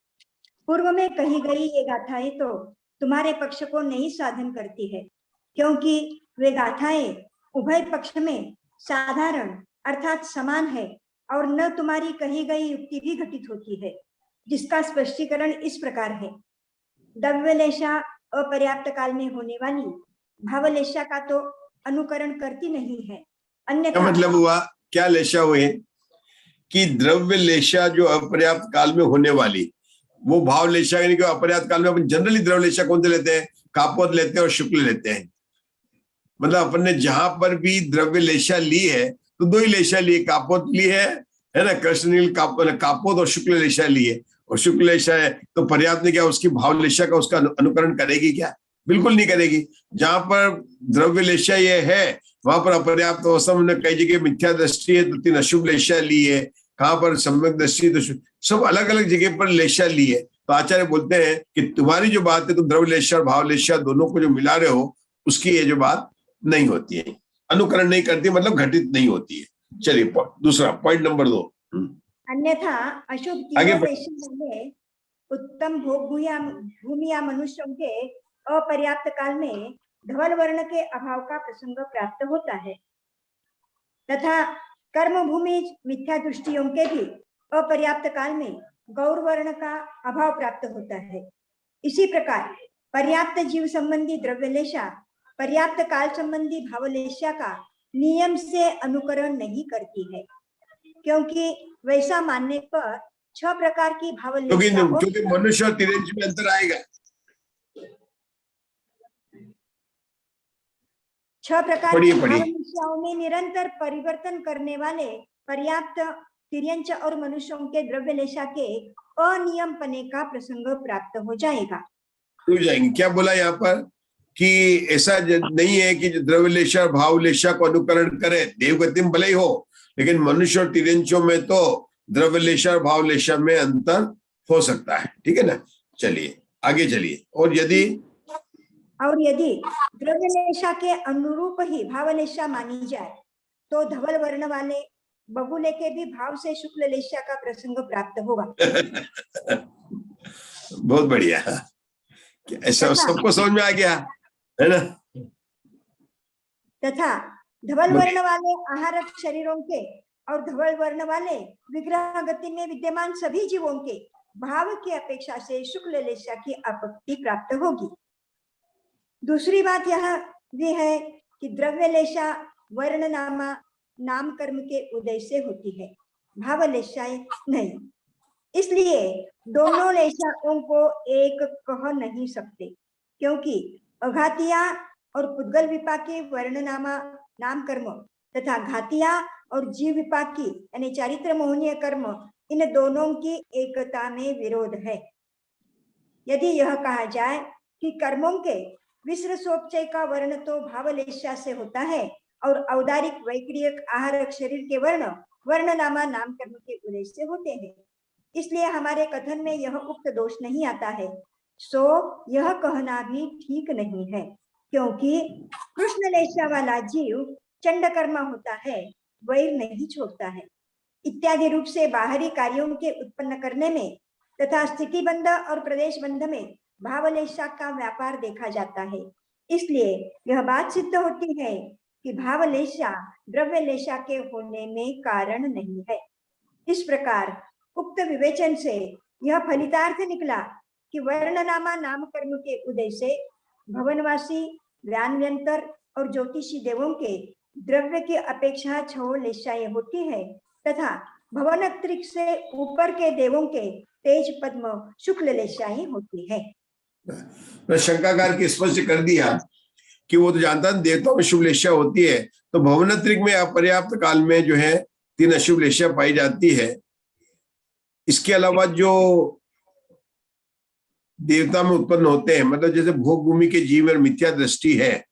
पूर्व में कही गई ये गाथाएं तो तुम्हारे पक्ष को नहीं साधन करती है, क्योंकि वे गाथाएं उभय पक्ष में साधारण अर्थात समान है और न तुम्हारी कही गई युक्ति भी घटित होती है, जिसका स्पष्टीकरण इस प्रकार है। द्रव्यलेशा अपर्याप्त काल में होने वाली भावलेशा का तो अनुकरण करती नहीं है, अन्यथा। क्या मतलब हुआ, क्या लेशा हुए कि द्रव्य लेशा जो अपर्याप्त काल में होने वाली वो भाव लेशा, यानी कि अपर्याप्त काल में अपन जनरली द्रव्य लेशा कौन से लेते हैं? कापोत लेते हैं और शुक्ल लेते हैं। मतलब अपन ने जहां पर भी द्रव्य लेशा ली है तो दो ही लेशा ली, कापोत ली है ना, कृष्णनील कापोत और शुक्ल लेशा ली है। और शुक्ल लेशा है तो पर्याप्त ने क्या उसकी भाव लेशा का उसका अनुकरण करेगी क्या? बिल्कुल नहीं करेगी। जहां पर द्रव्य लेशा ये है वहां पर अपर्याप्त अवस्था में कई जगह मिथ्या दृष्टि है तो 3 अशुभ लेशा ली है, कहां पर सम्यक दृष्टि, तो सब अलग अलग जगह पर लेशा ली है। तो आचार्य बोलते हैं कि तुम्हारी जो बात है तुम द्रव्य लेशा और भाव लेशा दोनों को जो मिला रहे हो उसकी ये जो बात नहीं होती है, अनुकरण नहीं करती, मतलब घटित नहीं होती है। चलिए दूसरा पॉइंट नंबर 2। अन्यथा अशुभ तीनों लेशा में उत्तम भोग भूमि या मनुष्यों के अपर्याप्त काल में धवल वर्ण के अभाव का प्रसंग प्राप्त होता है, तथा कर्म भूमि मिथ्या दृष्टियों के भी अपर्याप्त काल में गौर वर्ण का अभाव प्राप्त होता है। इसी प्रकार पर्याप्त जीव संबंधी द्रव्यलेशा पर्याप्त काल संबंधी भावलेशा का नियम से अनुकरण नहीं करती है, क्योंकि वैसा मानने पर 6 प्रकार की भावलेशा क्योंकि मनुष्य और तिर्यंच में अंतर आएगा। 6 प्रकार की भावलेशाओं में निरंतर परिवर्तन करने वाले पर्याप्त तिर्यंच और मनुष्यों के द्रव्यलेशा के अनियमपने का प्रसंग प्राप्त हो जाएगा। क्या बोला यहाँ पर कि ऐसा नहीं है कि द्रव्यलेशा और भावलेशा को अनुकरण करे, देवगति में भले ही हो, लेकिन मनुष्य और तिर्यंचों में तो द्रव्यलेशा और भावलेशा में अंतर हो सकता है। ठीक है ना। चलिए आगे चलिए। और यदि द्रव्यलेशा के अनुरूप ही भावलेशा मानी जाए तो धवल वर्ण वाले बगुले के भी भाव से शुक्ल लेशा का प्रसंग प्राप्त होगा। बहुत बढ़िया, ऐसा सबको समझ में आ गया है ना। तथा धवल वर्ण वाले आहारक शरीरों के और धवल वर्ण वाले विग्रह गति में विद्यमान सभी जीवों के भाव की अपेक्षा से शुक्ल लेशा की आपत्ति प्राप्त होगी। दूसरी बात यह भी है कि द्रव्यलेशा वर्णनामा नाम कर्म के उदय से होती है, भावलेशाएं नहीं। इसलिए दोनों लेशाओं को एक कह नहीं सकते, क्योंकि अघातिया और पुद्गल विपाकी वर्णनामा नाम कर्म तथा घातिया और जीव विपाकी यानी चारित्र मोहनीय कर्म, इन दोनों की एकता में विरोध है। यदि यह कहा जाए कि कर्मों के विसृसोपचय का वर्ण तो भावलेशा से होता है और औदारिक वैक्रियक आहारक शरीर के वर्ण वर्णनामा नाम कर्म के उदय से होते हैं, इसलिए हमारे कथन में यह उक्त दोष नहीं आता है। सो यह कहना भी ठीक नहीं है, क्योंकि कृष्ण लेशा वाला जीव चंड कर्मा होता है वैर नहीं छोड़ता है। इत्यादि रूप से बाहरी कार्यों के उत्पन्न करने में तथा स्थिति बंध और प्रदेश बंध में भावलेशा का व्यापार देखा जाता है। इसलिए यह बात सिद्ध होती है कि भावलेशा द्रव्यलेशा के होने में कारण नहीं है। इस प्रकार उक्त विवेचन से यह फलितार्थ निकला कि वर्णनामा नाम कर्म के उदय से भवनवासी, व्यान्यंतर और ज्योतिषी देवों के द्रव्य की अपेक्षा 6 लेशाएं होती है तथा भवनत्रिक से ऊपर के देवों के तेज पद्म शुक्ल लेशाएं होती है। मैं शंकाकार की स्पष्ट कर दिया कि वो तो जानता है देवताओं में शुभ लेशा होती है, तो भवनत्रिक में अपर्याप्त काल में जो है 3 अशुभ लेशा पाई जाती है। इसके अलावा जो देवता में उत्पन्न होते हैं, मतलब जैसे भोग भूमि के जीव और मिथ्या दृष्टि है,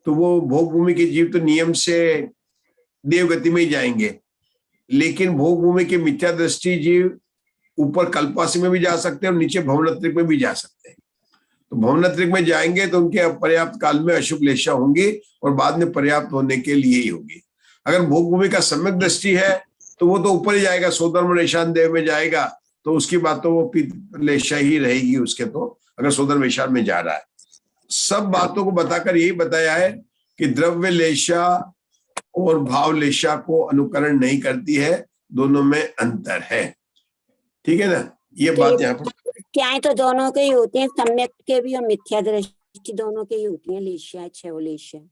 तो वो भोग भूमि के जीव तो नियम से देवगति में ही जाएंगे, लेकिन भोग भूमि के मिथ्या दृष्टि जीव ऊपर कल्पासी में भी जा सकते हैं और नीचे भवनत्रिक में भी जा सकते हैं। तो भवनत्रिक में जाएंगे तो उनके अपर्याप्त काल में अशुभ लेशा होंगी और बाद में पर्याप्त होने के लिए ही होगी। अगर भोग भूमि का सम्यक दृष्टि है तो वो तो ऊपर ही जाएगा, सोधर्म ईशान देव में जाएगा, तो उसकी बात तो वो लेशा ही रहेगी उसके, तो अगर सोधर्म ईशान में जा रहा है। सब बातों को बताकर यही बताया है कि द्रव्य लेशा और भाव लेशा को अनुकरण नहीं करती है, दोनों में अंतर है। ठीक है ना, ये बात यहाँ पर क्या है, तो दोनों के ही होते हैं, सम्यक के भी और मिथ्या दृष्टि दोनों के ही होती हैं लेशा, 6 लेशा।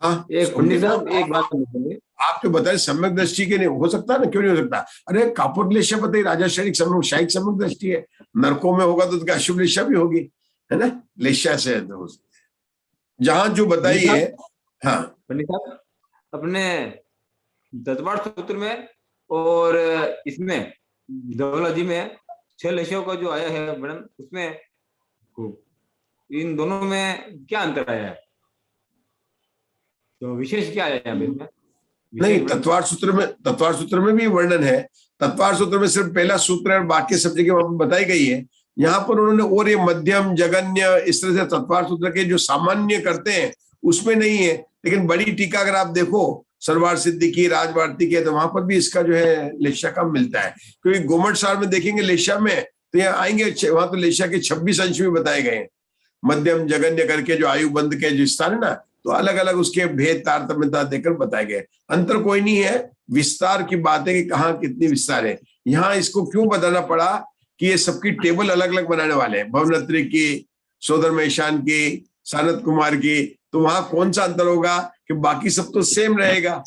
हाँ, एक पंडित साहब एक बात बताइए, आप तो बताए सम्यक दृष्टि के नहीं हो सकता ना, क्यों नहीं हो सकता? अरे कापुर लेशा बताइए, राजा शाही सम्यक दृष्टि है, नरकों में होगा तो उसका अशुभ लेशा भी होगी, है ना, लेशा से तो जहां जो बताइए। हाँ पंडित साहब, अपने दसवार सूत्र में और इसमें धवलाजी में 6 लेशों का जो आया है वर्णन, उसमें इन दोनों में क्या अंतर आया है, तो विशेष क्या आया है इसमें? नहीं, तत्वार सूत्र में भी वर्णन है। तत्वार सूत्र में सिर्फ पहला सूत्र है और बाकी सब जगह वहां बताई गई है। यहाँ पर उन्होंने और ये मध्यम, जगन्य, इस तरह से तत्वार सूत्र के जो सामान्य करते हैं उसमें नहीं है, लेकिन बड़ी टीका अगर आप देखो सरवार सिद्धि की, राजवार्ती की, तो वहां पर भी इसका जो है लेशा का मिलता है। क्योंकि गोमट सार में देखेंगे लेशा में, तो यहाँ आएंगे वहां तो लेशा के 26 अंश भी बताए गए हैं, मध्यम जगन्य करके जो आयु बंद के जो स्थान है ना, तो अलग अलग उसके भेद तारतम्यता देकर बताए गए। अंतर कोई नहीं है, विस्तार की बात है कि कहाँ कितनी विस्तार है। यहाँ इसको क्यों बताना पड़ा कि ये सबकी टेबल अलग अलग बनाने वाले हैं, भवनत्री की, सोधर्म ईशान की, सानत कुमार की, तो वहां कौन सा अंतर होगा कि बाकी सब तो सेम रहेगा,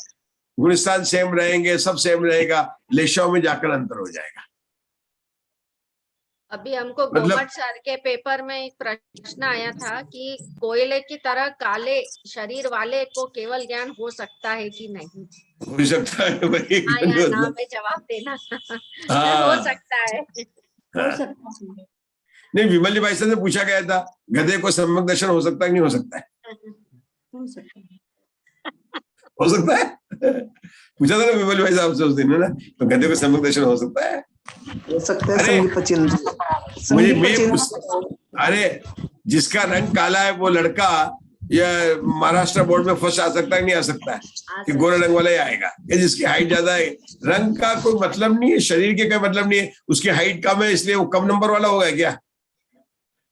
गुणस्थान सेम रहेंगे, सब सेम रहेगा, लेशाओं में जाकर अंतर हो जाएगा। अभी हमको गोमट सर के पेपर में एक प्रश्न आया था कि कोयले की तरह काले शरीर वाले को केवल ज्ञान हो सकता है कि नहीं? हो सकता है, वही नाम में जवाब देना। हो सकता है, हो सकता है। नहीं, विमल जी भाई से पूछा गया था, गधे को सम्यक दर्शन हो सकता है नहीं हो सकता है? हो सकता है, हो सकता है। पूछा था ना विमल भाई साहब से उस दिन, है ना, तो गधे को सम्यक दर्शन हो सकता है, हो सकता है। अरे जिसका रंग काला है वो लड़का या महाराष्ट्र बोर्ड में फर्स्ट आ सकता है नहीं आ सकता है कि गोरा रंग वाला ही आएगा, या जिसकी हाइट ज्यादा है, रंग का कोई मतलब नहीं है, शरीर के कोई मतलब नहीं है, उसकी हाइट कम है इसलिए वो कम नंबर वाला होगा क्या?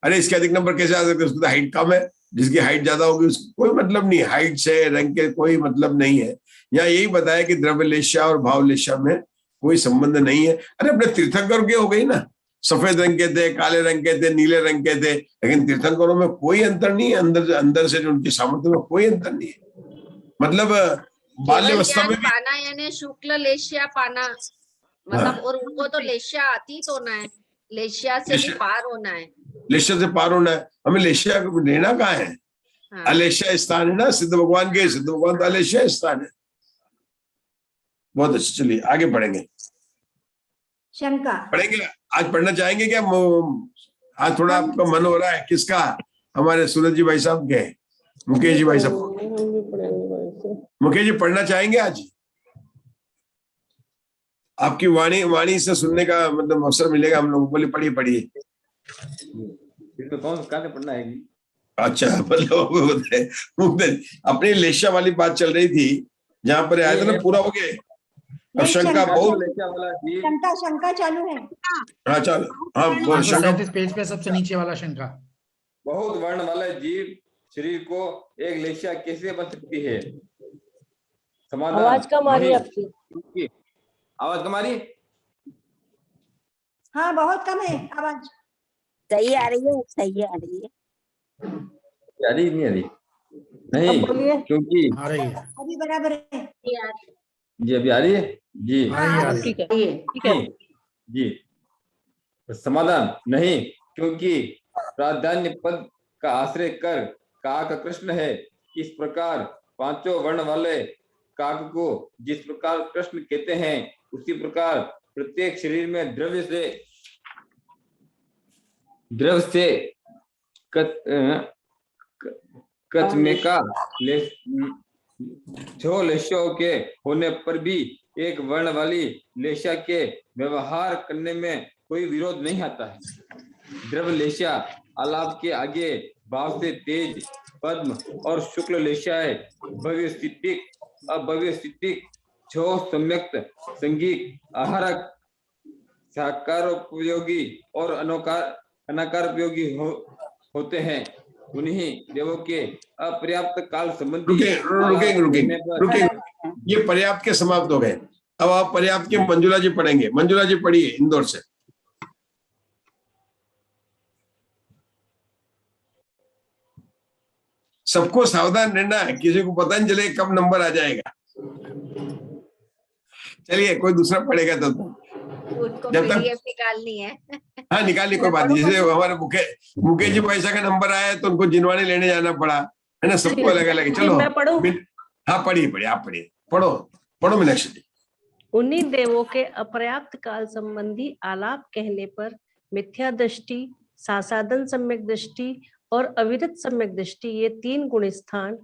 अरे इसके अधिक नंबर कैसे आ सकते हैं, उसकी तो हाइट कम है, जिसकी हाइट ज्यादा होगी उसको कोई मतलब नहीं है, हाइट से रंग के कोई मतलब नहीं है। यहाँ यही बताया कि द्रव्य लेशा और भाव लेशा में कोई संबंध नहीं है। अरे अपने तीर्थंकर के हो गई ना, सफेद रंग के थे, काले रंग के थे, नीले रंग के थे, लेकिन तीर्थंकरों में कोई अंतर नहीं है, अंदर से जो उनकी सामर्थ्य में कोई अंतर नहीं है। मतलब बाल्यावस्था में पाना यानी शुक्ल लेशिया पाना, मतलब और उनको तो लेशिया अतीत होना है, लेशिया से भी पार होना है, लेशिया से पार होना है। हमें लेशिया लेना कहाँ है? हाँ। अलेशिया स्थान है ना सिद्ध भगवान के, सिद्ध भगवान तो अलेशिया स्थान है। बहुत अच्छा, चलिए आगे पढ़ेंगे। शंका पढ़ेंगे, आज पढ़ना चाहेंगे क्या? आज थोड़ा आपका मन हो रहा है, किसका? हमारे सूरज जी भाई साहब के, मुकेश जी भाई साहब। मुकेश जी पढ़ना चाहेंगे आज? आपकी वाणी से सुनने का मतलब अवसर मिलेगा हम लोगों को। बोले पढ़िए पढ़िए। इसमें कौन कहाँ पढ़ना है? अच्छा, मतलब अपनी लेशा वाली बात चल रही थी, जहाँ पर आया था ना, पूरा हो गया। अब नहीं, शंका शंका बहुत, लेशा वाला जीव शंका चालू है। हाँ चलो, हाँ बोल, शंका 37 पेज पे सबसे नीचे वाला शंका। बहुत वर्ण वाला जीव शरीर को एक लेशा कैसे बन सकती है? समाधान आवाज कम आ रही है नहीं, आपकी। क्योंकि आवाज कम आ रही है? हाँ बहुत कम है आवाज। सही आ रही है, सही आ रही है। आ रही नहीं आ रही? नहीं, अब बोलिए। क्योंकि आ रही है, अभी बराबर है। जी अभी आ रही है जी। आ रही है, आ रही है। ठीक है, ठीक है। नहीं, जी समाधान नहीं, क्योंकि प्राधान्य पद का आश्रय कर काक कृष्ण है। इस प्रकार पांचों वर्ण वाले काक को जिस प्रकार कृष्ण कहते हैं, उसी प्रकार प्रत्येक शरीर में द्रव्य से कचमेका छो लेशों के होने पर भी एक वर्ण वाली लेशा के व्यवहार करने में कोई विरोध नहीं आता है। द्रव्य लेशा आलाप के आगे भाव से तेज पद्म और शुक्ल लेशाएं भव्य स्थितिक अभव्य स्थितिक छो सम्यक्त संगीत आहारक साकारोपयोगी और अनाकार उपयोगी होते हैं। उन्हीं देवों के अपर्याप्त काल संबंधी रुके, ये पर्याप्त के समाप्त हो गए। अब आप पर्याप्त के मंजुला जी पढ़ेंगे। मंजुला जी पढ़िए इंदौर से। सबको सावधान रहना है, किसी को पता नहीं चले कब नंबर आ जाएगा। चलिए कोई दूसरा पढ़ेगा तब तक, उनको जब तक पीडीएफ निकालनी है। हाँ निकालिए, कोई बात नहीं। जैसे हमारे मुकेश जी पैसा का नंबर आया है तो उनको जिनवाने लेने जाना पड़ा है ना, सबको अलग अलग। चलो मैं पढ़ूं? हाँ पढ़िए, आप पढ़िए, पढ़ो मीनाक्षी जी। उन्हीं देवों के अपर्याप्त काल संबंधी आलाप कहने पर मिथ्या दृष्टि, सासादन सम्यक दृष्टि और अविरत सम्यक दृष्टि, ये तीन गुण स्थान,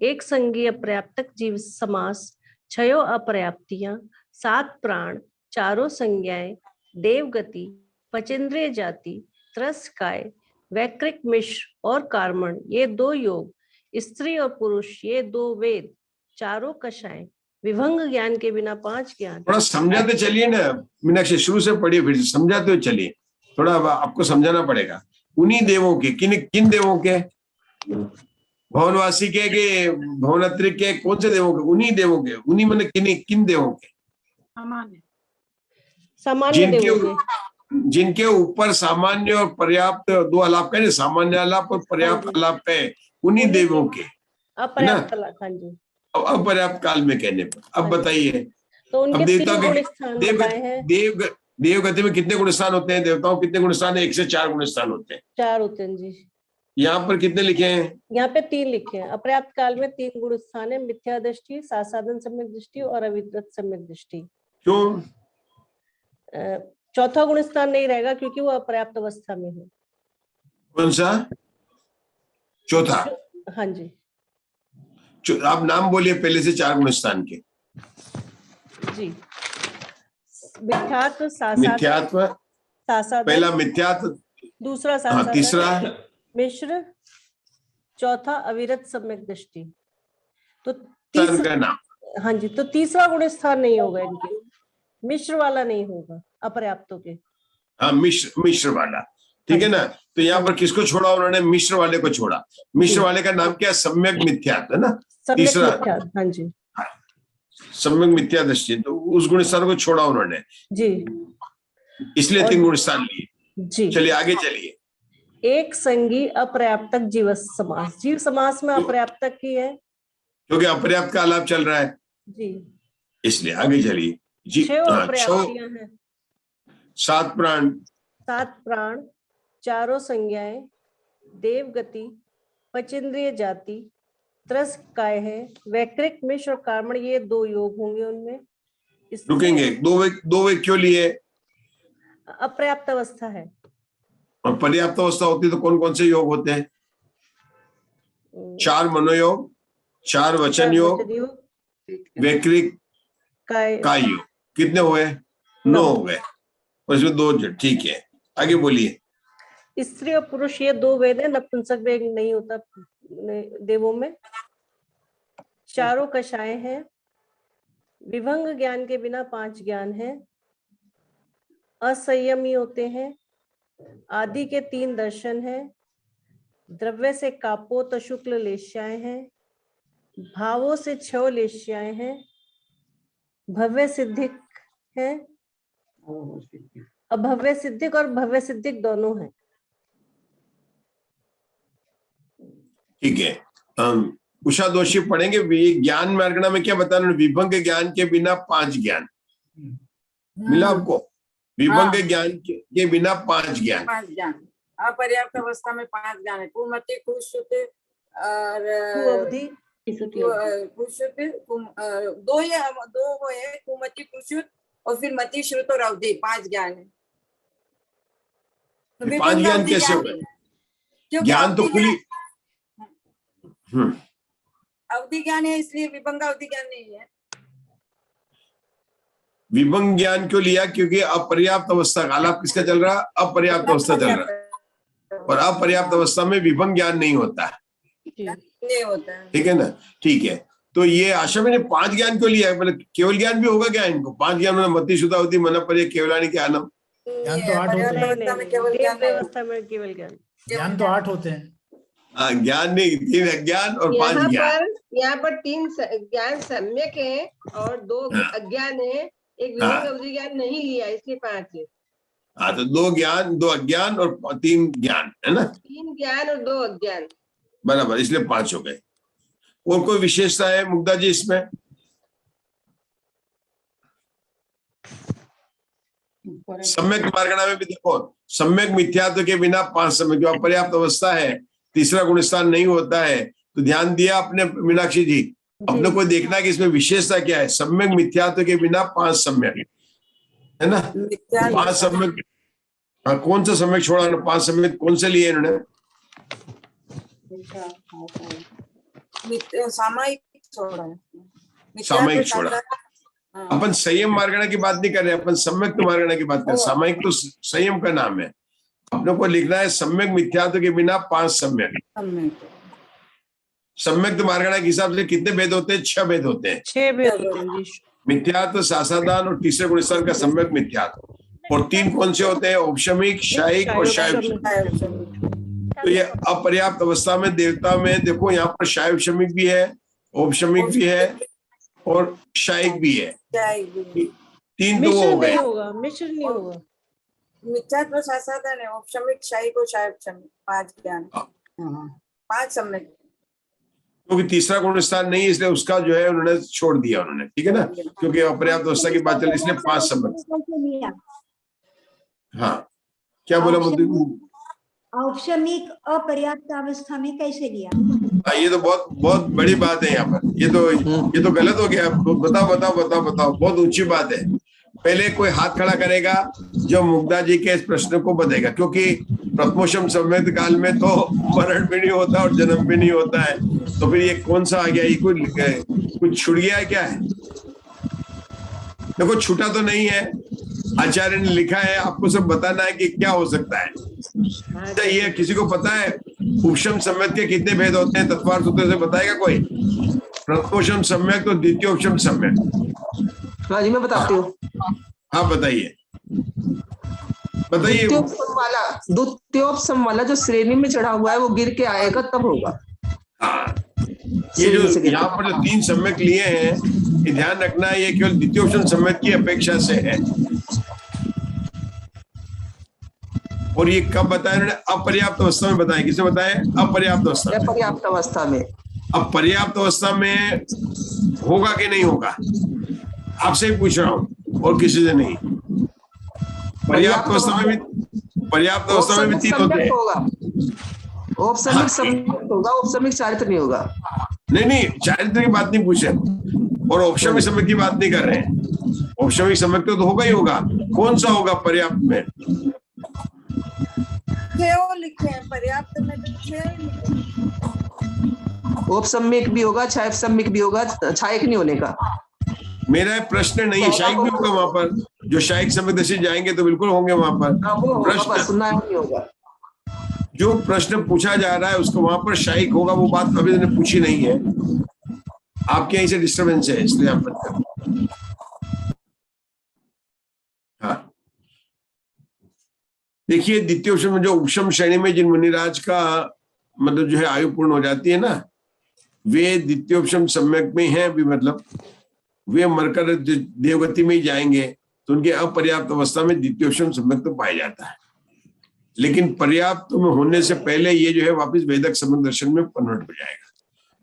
एक संगी अपर्याप्तक जीव समास, छयो अपर्याप्तियां, 7 प्राण, चारों संज्ञाएं, देवगति, पचेंद्रिय जाति, त्रस्काय, वैकृक मिश्र और कार्मण, ये 2 योग, स्त्री और पुरुष, ये 2 वेद, चारों कषाएं, विभंग ज्ञान के बिना 5 ज्ञान। थोड़ा समझाते चलिए ना मीनाक्षी, शुरू से पढ़िए, फिर समझाते हुए चलिए। थोड़ा आपको समझाना पड़ेगा। उन्हीं देवों के, किन देवों के? भवनवासी के भवनत्री के, कौन से देवों के? उन्हीं देवों के। उन्हीं मैंने किन देवों के? सामान्य देवों के, जिनके ऊपर सामान्य और पर्याप्त 2 आलाप है, सामान्य आलाप और पर्याप्त आलाप है, उन्हीं देवों के, है ना? हाँ जी। अपर्याप्त काल में कहने पर। अब बताइए, तो उनके अब देवता 3 गुण स्थान बताए हैं। देवगति में कितने गुण स्थान होते हैं? देवताओं कितने गुण स्थान है? 1 से 4 गुण स्थान होते हैं। 4 होते हैं जी। यहाँ पर कितने लिखे हैं? यहाँ पे 3 लिखे हैं। अपर्याप्त काल में 3 गुण स्थान है, मिथ्या दृष्टि, सासादन सम्यक दृष्टि और अविरत सम्यक दृष्टि। क्यों? चौथा गुण स्थान नहीं रहेगा क्योंकि वो अपर्याप्त अवस्था में है। कौन सा चौथा? हाँ जी, आप नाम बोलिए पहले से 4 गुण स्थान के। जी, मिथ्यात्व, मिथ्यात्व, पहला मिथ्यात्व, दूसरा हाँ, तीसरा मिश्र, चौथा अविरत सम्यक दृष्टि। तो तीसरा नाम, हाँ जी, तो तीसरा गुण स्थान नहीं होगा इनके, मिश्र वाला नहीं होगा अपर्याप्तों के। हाँ मिश्र वाला, ठीक है ना? तो यहाँ पर किसको छोड़ा उन्होंने? मिश्र वाले को छोड़ा। मिश्र वाले का नाम क्या? सम्यक मिथ्यात्व, है ना? तीसरा, हाँ जी, सम्यक मिथ्या दृष्टि। तो उस गुण स्थान को छोड़ा उन्होंने जी, इसलिए 3 गुण स्थान लिए जी। चलिए आगे चलिए। एक संगी अपर्याप्तक जीव समास, जीव समास में अपर्याप्तक ही है क्योंकि अपर्याप्त का आलाप चल रहा है जी, इसलिए आगे चलिए जी। 6 अपर्याप्तियां हैं, 7 प्राण, 7 प्राण, चारों संज्ञाएं, देवगति, पचेंद्रिय जाति, त्रस्काय है, वैकृक मिश्र और कार्मण, ये 2 योग होंगे उनमें। रुकेंगे, 2 वे क्यों लिए? अपर्याप्त अवस्था है। और पर्याप्त अवस्था होती तो कौन कौन से योग होते हैं? 4 मनोयोग, 4 वचन योग, वैकृक काय योग। कितने हुए? 9 हो गए, और इसमें 2 ठीक है। आगे बोलिए। स्त्री और पुरुष, ये 2 वेद है, नपुंसक वेद नहीं होता देवों में। चारों कषाएं हैं, विभंग ज्ञान के बिना 5 ज्ञान है, असंयमी होते हैं, आदि के 3 दर्शन हैं, द्रव्य से कापोत शुक्ल लेश्याएं हैं, भावों से 6 लेश्याएं हैं, भव्य सिद्धिक है, अभव्य सिद्धिक और भव्य सिद्धिक दोनों हैं। ठीक है, उषा दोषी पढ़ेंगे ज्ञान मार्गणा में क्या बताना, विभंग ज्ञान के बिना 5 ज्ञान मिला आपको, विभंग ज्ञान के बिना 5 ज्ञान। 5 ज्ञान, अपर्याप्त अवस्था में 5 ज्ञान है, कुमति कुश्रुति और कुअवधि कुश्रुति, दो वो है, कुमति कुश्रुत और फिर मति श्रुत और अवधि, 5 ज्ञान है। 5 ज्ञान कैसे हो गए? ज्ञान तो खुली अवधि ज्ञान है, इसलिए विभंग अवधि ज्ञान नहीं है। विभंग ज्ञान क्यों लिया? क्योंकि अपर्याप्त अवस्था का आलाप किसका चल रहा? अपर्याप्त अवस्था चल रहा, और अपर्याप्त अवस्था में विभंग ज्ञान नहीं होता है, नहीं होता है। ठीक है ना? ठीक है, तो ये आशा मैंने 5 ज्ञान क्यों लिया? मतलब केवल ज्ञान भी होगा क्या इनको? 5 ज्ञान मतलब मति शुद्धावधि मन पर केवलानी के आनम, ज्ञान तो 8 होते हैं, ज्ञान तो 8 होते हैं। ज्ञान नहीं, 3 अज्ञान और 5 ज्ञान। यहाँ पर 3 ज्ञान सम्यक है और 2 अज्ञान है, एक विभंग अवधि ज्ञान नहीं लिया, इसलिए 5 है। हाँ, तो 2 ज्ञान, 2 अज्ञान और 3 ज्ञान है ना? 3 ज्ञान और 2 अज्ञान, बराबर, इसलिए 5 हो गए। और कोई विशेषता है मुग्धा जी इसमें? सम्यक मार्गणा में भी देखो, सम्यक मिथ्यात्व के बिना 5 सम्यक, जो अपर्याप्त अवस्था है, तीसरा गुण स्थान नहीं होता है, तो ध्यान दिया अपने मीनाक्षी जी? अपने को देखना है कि इसमें विशेषता क्या है। सम्यक मिथ्यात्व के बिना 5 सम्यक है ना? 5 सम्यक, कौन सा सम्यक छोड़ा? 5 सम्यक कौन से लिए इन्होंने? सामायिक छोड़ा है, सामायिक छोड़ा। अपन संयम मार्गणा की बात नहीं कर रहे, अपन सम्यक मार्गणा की बात कर रहे। सामायिक तो संयम का नाम है। अपने को लिखना है सम्यक मिथ्यात्व के बिना 5 सम्यक। सम्यक मार्गणा के हिसाब से कितने भेद होते हैं? 6 भेद होते हैं। 6 भेद होते हैं जी। मिथ्यात्व, सासादान और तीसरे गुणस्थान का सम्यक मिथ्यात्व। और 3 कौन से होते हैं? औपशमिक, शायिक और शायब। तो ये अपर्याप्त अवस्था में देवता में देखो, यहाँ पर शायब शमिक भी है, औपशमिक भी है और शायिक भी है। 3 तो हो गए, मिश्र नहीं होगा। मिथ्यात्व, सासादान है, औपशमिक, शायिक और शायब शमिक, 5 ज्ञान, 5 सम्यक। क्योंकि तीसरा गुण स्थान नहीं, इसलिए उसका जो है उन्होंने छोड़ दिया उन्होंने, ठीक है ना? क्योंकि अपर्याप्त अवस्था की बात चल, इसलिए 5 सम्यक। हाँ, क्या बोला मुद्दे? औपशमिक अपर्याप्त अवस्था में कैसे लिया? ये तो बहुत बड़ी बात है यहाँ पर। ये तो गलत हो गया। बताओ, बहुत ऊंची बात है। पहले कोई हाथ खड़ा करेगा जो मुग्धा जी के इस प्रश्न को बताएगा, क्योंकि प्रथमोषम संवेद काल में तो मरण भी नहीं होता और जन्म भी नहीं होता है, तो फिर ये कौन सा आ गया? ये कुछ छूट गया है क्या है? देखो, छूटा तो नहीं है, आचार्य ने लिखा है, आपको सब बताना है कि क्या हो सकता है। ये किसी को पता है उपशम सम्यक के कितने भेद होते हैं? तत्वार्थ सूत्र से बताएगा कोई? प्रथमोषम सम्यक तो द्वितीय उपशम सम्यक। हाँ जी, मैं बताती हूँ। हाँ, बताइए। द्वितीयोपशम वाला जो श्रेणी में चढ़ा हुआ है वो गिर के आएगा तब होगा। हाँ, ये जो यहाँ पर जो 3 सम्यक लिए हैं, ये ध्यान रखना है, ये केवल द्वितीयोपशम सम्यक की अपेक्षा से है। और ये कब बताया उन्होंने? अपर्याप्त अवस्था में बताया। किसे बताया? अपर्याप्त अवस्था में। पर्याप्त अवस्था में। अब पर्याप्त अवस्था में होगा कि नहीं होगा? आपसे ही पूछ रहा हूँ और किसी से नहीं। पर्याप्त अवस्था में भी 3 होते हैं। औपशमिक सम्यक होगा, औपशमिक चारित्र नहीं होगा। नहीं, चारित्र की बात नहीं पूछे, और औपशमिक सम्यक की बात नहीं कर रहे हैं। औपशमिक सम्यक तो होगा ही होगा। कौन सा होगा पर्याप्त में? लिखे हैं पर्याप्त में, औपशमिक भी होगा, छायक सम्यक भी होगा, छायक नहीं होने का। मेरा प्रश्न नहीं है, शायक भी होगा वहां पर। जो शायक सम्यक दशा जाएंगे तो बिल्कुल होंगे वहां पर। प्रश्न जो प्रश्न पूछा जा रहा है उसको वहां पर शायक होगा, वो बात अभी मैंने पूछी नहीं है। आपके यहीं से डिस्टर्बेंस है, इसलिए आप हाँ, देखिए द्वितीय उपशम में जो उपशम श्रेणी में जिन मुनिराज का मतलब जो है आयु पूर्ण हो जाती है ना, वे द्वितीय उपशम सम्यक में हैं भी, मतलब वे मरकर देवगति में ही जाएंगे, तो उनके अपर्याप्त अवस्था में द्वितीय उपशम सम्यक तो पाया जाता है। लेकिन पर्याप्त में होने से पहले ये जो है वापस वेदक सम्यक दर्शन में कन्वर्ट हो जाएगा।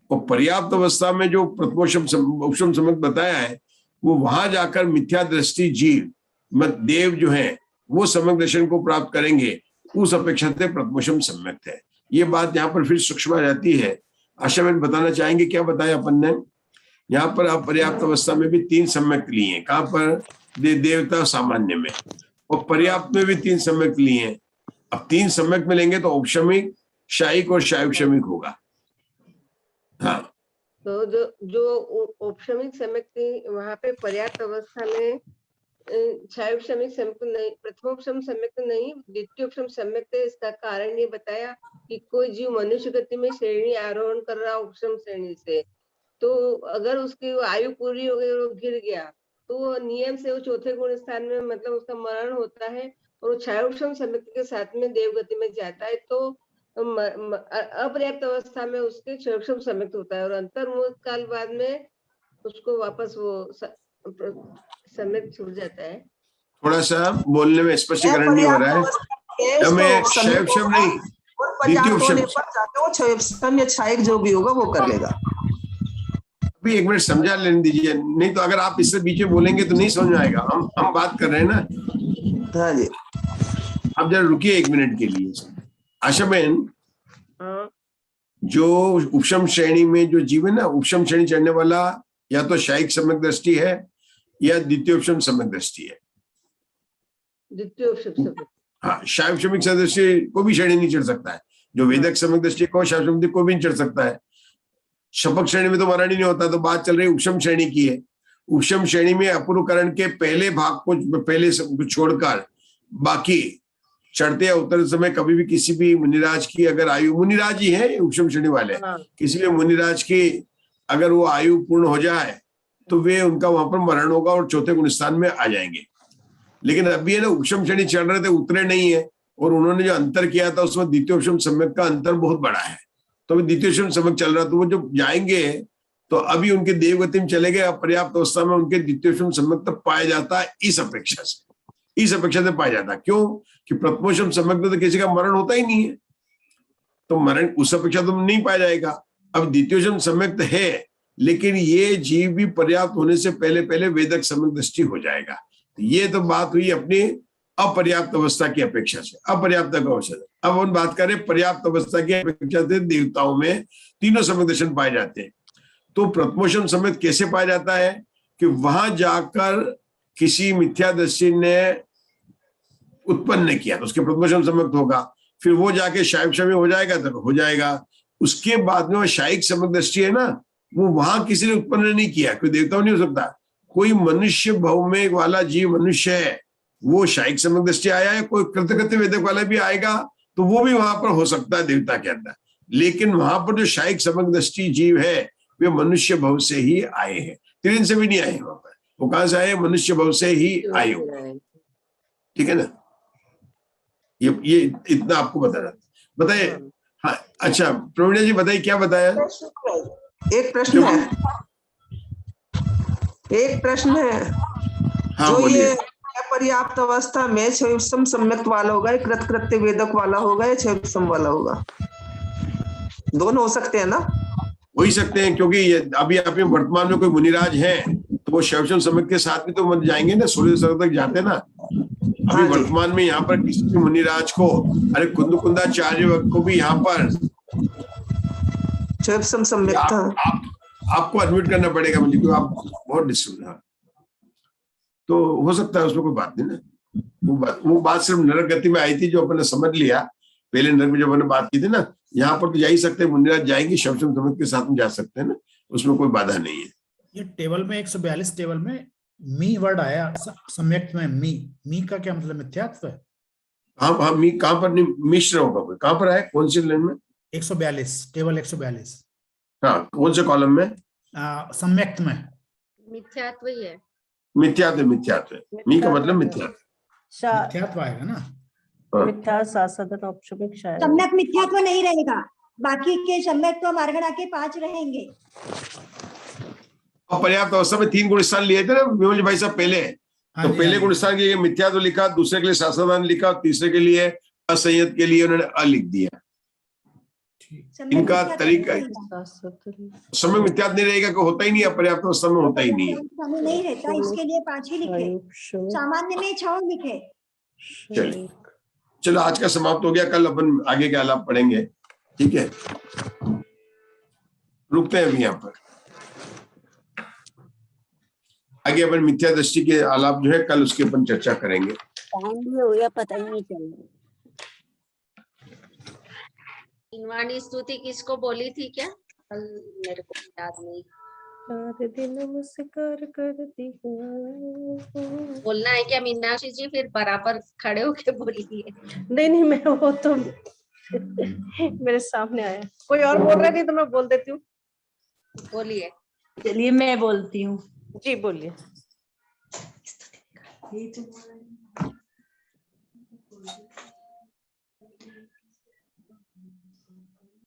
और पर्याप्त अवस्था में जो प्रथमोपशम सम्यक बताया है, वो वहां जाकर मिथ्या दृष्टि जीव मत देव जो है वो सम्यक दर्शन को प्राप्त करेंगे, उस अपेक्षा से प्रथमोपशम सम्यक है। ये बात यहाँ पर फिर सूक्ष्म आ जाती है। आशा में बताना चाहेंगे क्या बताया अपन ने यहाँ पर। अपर्याप्त अवस्था में भी 3 सम्यक लिए हैं। कहाँ पर? देवता सामान्य में, और पर्याप्त में भी 3 सम्यक लिए हैं। अब 3 सम्यक में लेंगे तो औपशमिक, शायिक और शायुपशमिक होगा। हाँ, तो जो औपशमिक सम्यक थी वहां पे पर्याप्त अवस्था में शायुपशमिक सम्यक नहीं, प्रथमोपशम सम्यक नहीं, द्वितीयोपशम सम्यक थे। इसका कारण ये बताया कि कोई जीव मनुष्य गति में श्रेणी आरोहण कर रहा उपशम श्रेणी से, तो अगर उसकी आयु पूरी हो गई और वो गिर गया तो वो नियम से वो चौथे गुण स्थान में मतलब उसका मरण होता है, और वो क्षयोपशम सम्यक के साथ में देवगति में जाता है, तो अपर्याप्त अवस्था में उसके क्षयोपशम सम्यक होता है, और अंतर्मुख काल बाद में उसको वापस वो सम्यक छूट जाता है। थोड़ा सा बोलने में स्पष्टीकरण नहीं हो रहा है। हमें क्षयोपशम नहीं, द्वितीयोपशम क्षयोपशम या क्षयिक जो भी होगा वो कर लेगा। अभी 1 मिनट समझा लेने दीजिए, नहीं तो अगर आप इससे बीच में बोलेंगे तो नहीं समझ में आएगा। हम बात कर रहे हैं ना। हाँ जी, आप जरा रुकिए 1 मिनट के लिए। आशा बहन, जो उपशम श्रेणी में जो जीव है ना, उपशम श्रेणी चढ़ने वाला या तो शायिक सम्यक दृष्टि है या द्वितीयोपशम सम्यक दृष्टि है। द्वितीयोपशम, हाँ, शायुपशमिक सदस्य को भी श्रेणी नहीं चढ़ सकता है। जो वेदक सम्यक दृष्टि को शायुपशमिक को भी नहीं चढ़ सकता है। शपक श्रेणी में तो मरण ही नहीं होता। तो बात चल रही उपशम श्रेणी की है। उपशम श्रेणी में अपूर्वकरण के पहले भाग को पहले छोड़कर बाकी चढ़ते या उतरते समय कभी भी किसी भी मुनिराज की अगर आयु, मुनिराज ही है उपशम श्रेणी वाले, किसी भी मुनिराज की अगर वो आयु पूर्ण हो जाए तो वे उनका वहां पर मरण होगा और चौथे गुण स्थान में आ जाएंगे। लेकिन अभी है ना, उपशम श्रेणी चढ़ रहे थे, उतरे नहीं है, और उन्होंने जो अंतर किया था उसमें द्वितीयोपशम सम्यक का अंतर बहुत बड़ा है। तो अभी द्वितीयोपशम सम्यक चल रहा, तो वो जब जाएंगे तो अभी उनके देवगति में चले गए, पर्याप्त अवस्था में उनके द्वितीयोपशम सम्यक तक पाया जाता है। इस अपेक्षा से पाया जाता है। क्यों? कि प्रथमोपशम सम्यक में तो किसी का मरण होता ही नहीं है, तो मरण उस अपेक्षा तो नहीं पाया जाएगा। अब द्वितीयोपशम सम्यक है, लेकिन ये जीव भी पर्याप्त होने से पहले वेदक सम्यक दृष्टि हो जाएगा। तो ये तो बात हुई अपनी अपर्याप्त अवस्था की अपेक्षा से, अपर्याप्त अवस्था। अब हम बात करें पर्याप्त अवस्था की अपेक्षा से देवताओं में तीनों सम्यक दर्शन पाए जाते हैं। तो प्रथमोपशम सम्यक कैसे पाया जाता है? कि वहां जाकर किसी मिथ्या दृष्टि ने उत्पन्न किया तो उसके प्रथमोपशम सम्यक होगा, फिर वो जाके शायुपशमी हो जाएगा तो हो जाएगा। उसके बाद में वो शायिक सम्यक दृष्टि है ना, वो वहां किसी ने उत्पन्न नहीं किया, कोई देवता नहीं हो सकता। कोई मनुष्य भाव में वाला जीव मनुष्य है, वो शायिक सम्यक दृष्टि आया है। कोई कृतकृत्य वेदक वाला भी आएगा तो वो भी वहां पर हो सकता है देवता के अंदर। लेकिन वहां पर जो शायिक सम्यक दृष्टि जीव है वे मनुष्य भाव से ही आए हैं, त्रिन से भी नहीं आए। वहां पर वो कहां से आए? मनुष्य भाव से ही आए हो। ठीक है ना? ये इतना आपको बताना। बताइए। हाँ, अच्छा प्रवीणा जी बताइए क्या बताया? एक प्रश्न है। हाँ, जो बोलिए। ये अपर्याप्त अवस्था में क्षयोपशम सम्यक वाला होगा, कृतकृत्य वेदक वाला होगा या क्षयोपशम वाला होगा? दोनों हो सकते हैं ना? हो ही सकते हैं, क्योंकि अभी आप वर्तमान में कोई मुनिराज है तो वो क्षयोपशम सम्यक के साथ भी तो मत जाएंगे ना, सूर्य स्वर्ग तक जाते ना। अभी वर्तमान में यहाँ पर किसी भी मुनिराज को, अरे कुंदकुंदाचार्य को भी यहाँ पर क्षयोपशम सम्यक था। आपको एडमिट करना पड़ेगा मुझे, क्योंकि आप बहुत डिस्टर्ब। तो हो सकता है उसमें कोई बात नहीं ना। वो बात सिर्फ नरक गति में आई थी जो अपन ने समझ लिया। पहले नरक में जब अपन ने बात की थी ना, यहाँ पर तो जा ही सकते हैं, मुनिराज जाएंगे क्षयोपशम सम्यक के साथ में जा सकते हैं ना, उसमें कोई बाधा नहीं है। ये टेबल में 142 टेबल में मी वर्ड आया सम्यक में। मी का क्या मतलब? मिथ्यात्व है। हाँ, मी कहाँ पर? नहीं, मिश्र होगा कोई। कहाँ पर आया? कौन सी लाइन में? 142 टेबल 142। हाँ, कौन से कॉलम में? सम्यक में। मिथ्यात्व ही है। मिथ्यात्व मी का मतलब मिथ्यात्व मिथ्यात्व आएगा ना। मिथ्या साधन औपचारिक शायद सम्यक मिथ्यात्व नहीं रहेगा, बाकी के सम्यक्त्व मार्गणा के 5 रहेंगे। और पर्याप्त अवस्था में 3 गुण स्थान लिए थे ना विमल भाई साहब पहले। तो पहले गुण स्थान के लिए मिथ्यात्व लिखा, दूसरे के लिए शासनान लिखा, तीसरे के लिए असंयत के लिए उन्होंने अ लिख दिया। इनका तरीका समय मिथ्यात्व नहीं रहेगा कि होता ही नहीं है, पर्याप्त अवस्था में होता ही नहीं है। नहीं रहता, इसके लिए 5 ही लिखे, सामान्य में 6 लिखे। चलो आज का समाप्त हो गया, कल अपन आगे के आलाप पढ़ेंगे, ठीक है। रुकते हैं अभी यहाँ पर, आगे अपन मिथ्या दृष्टि के आलाप जो है कल उसके अपन चर्चा करेंगे। टाइम भी हो गया, पता ही नहीं चला। इनवाणी स्तुति किसको बोली थी क्या कल? मेरे को याद नहीं। नमस्कार करती हूँ। बोलना है क्या मीनाक्षी जी? फिर बराबर खड़े होके बोलिए। नहीं मैं वो तो मेरे सामने आया, कोई और बोल रहा है नहीं तो मैं बोल देती हूँ। बोलिए। चलिए मैं बोलती हूँ। जी बोलिए।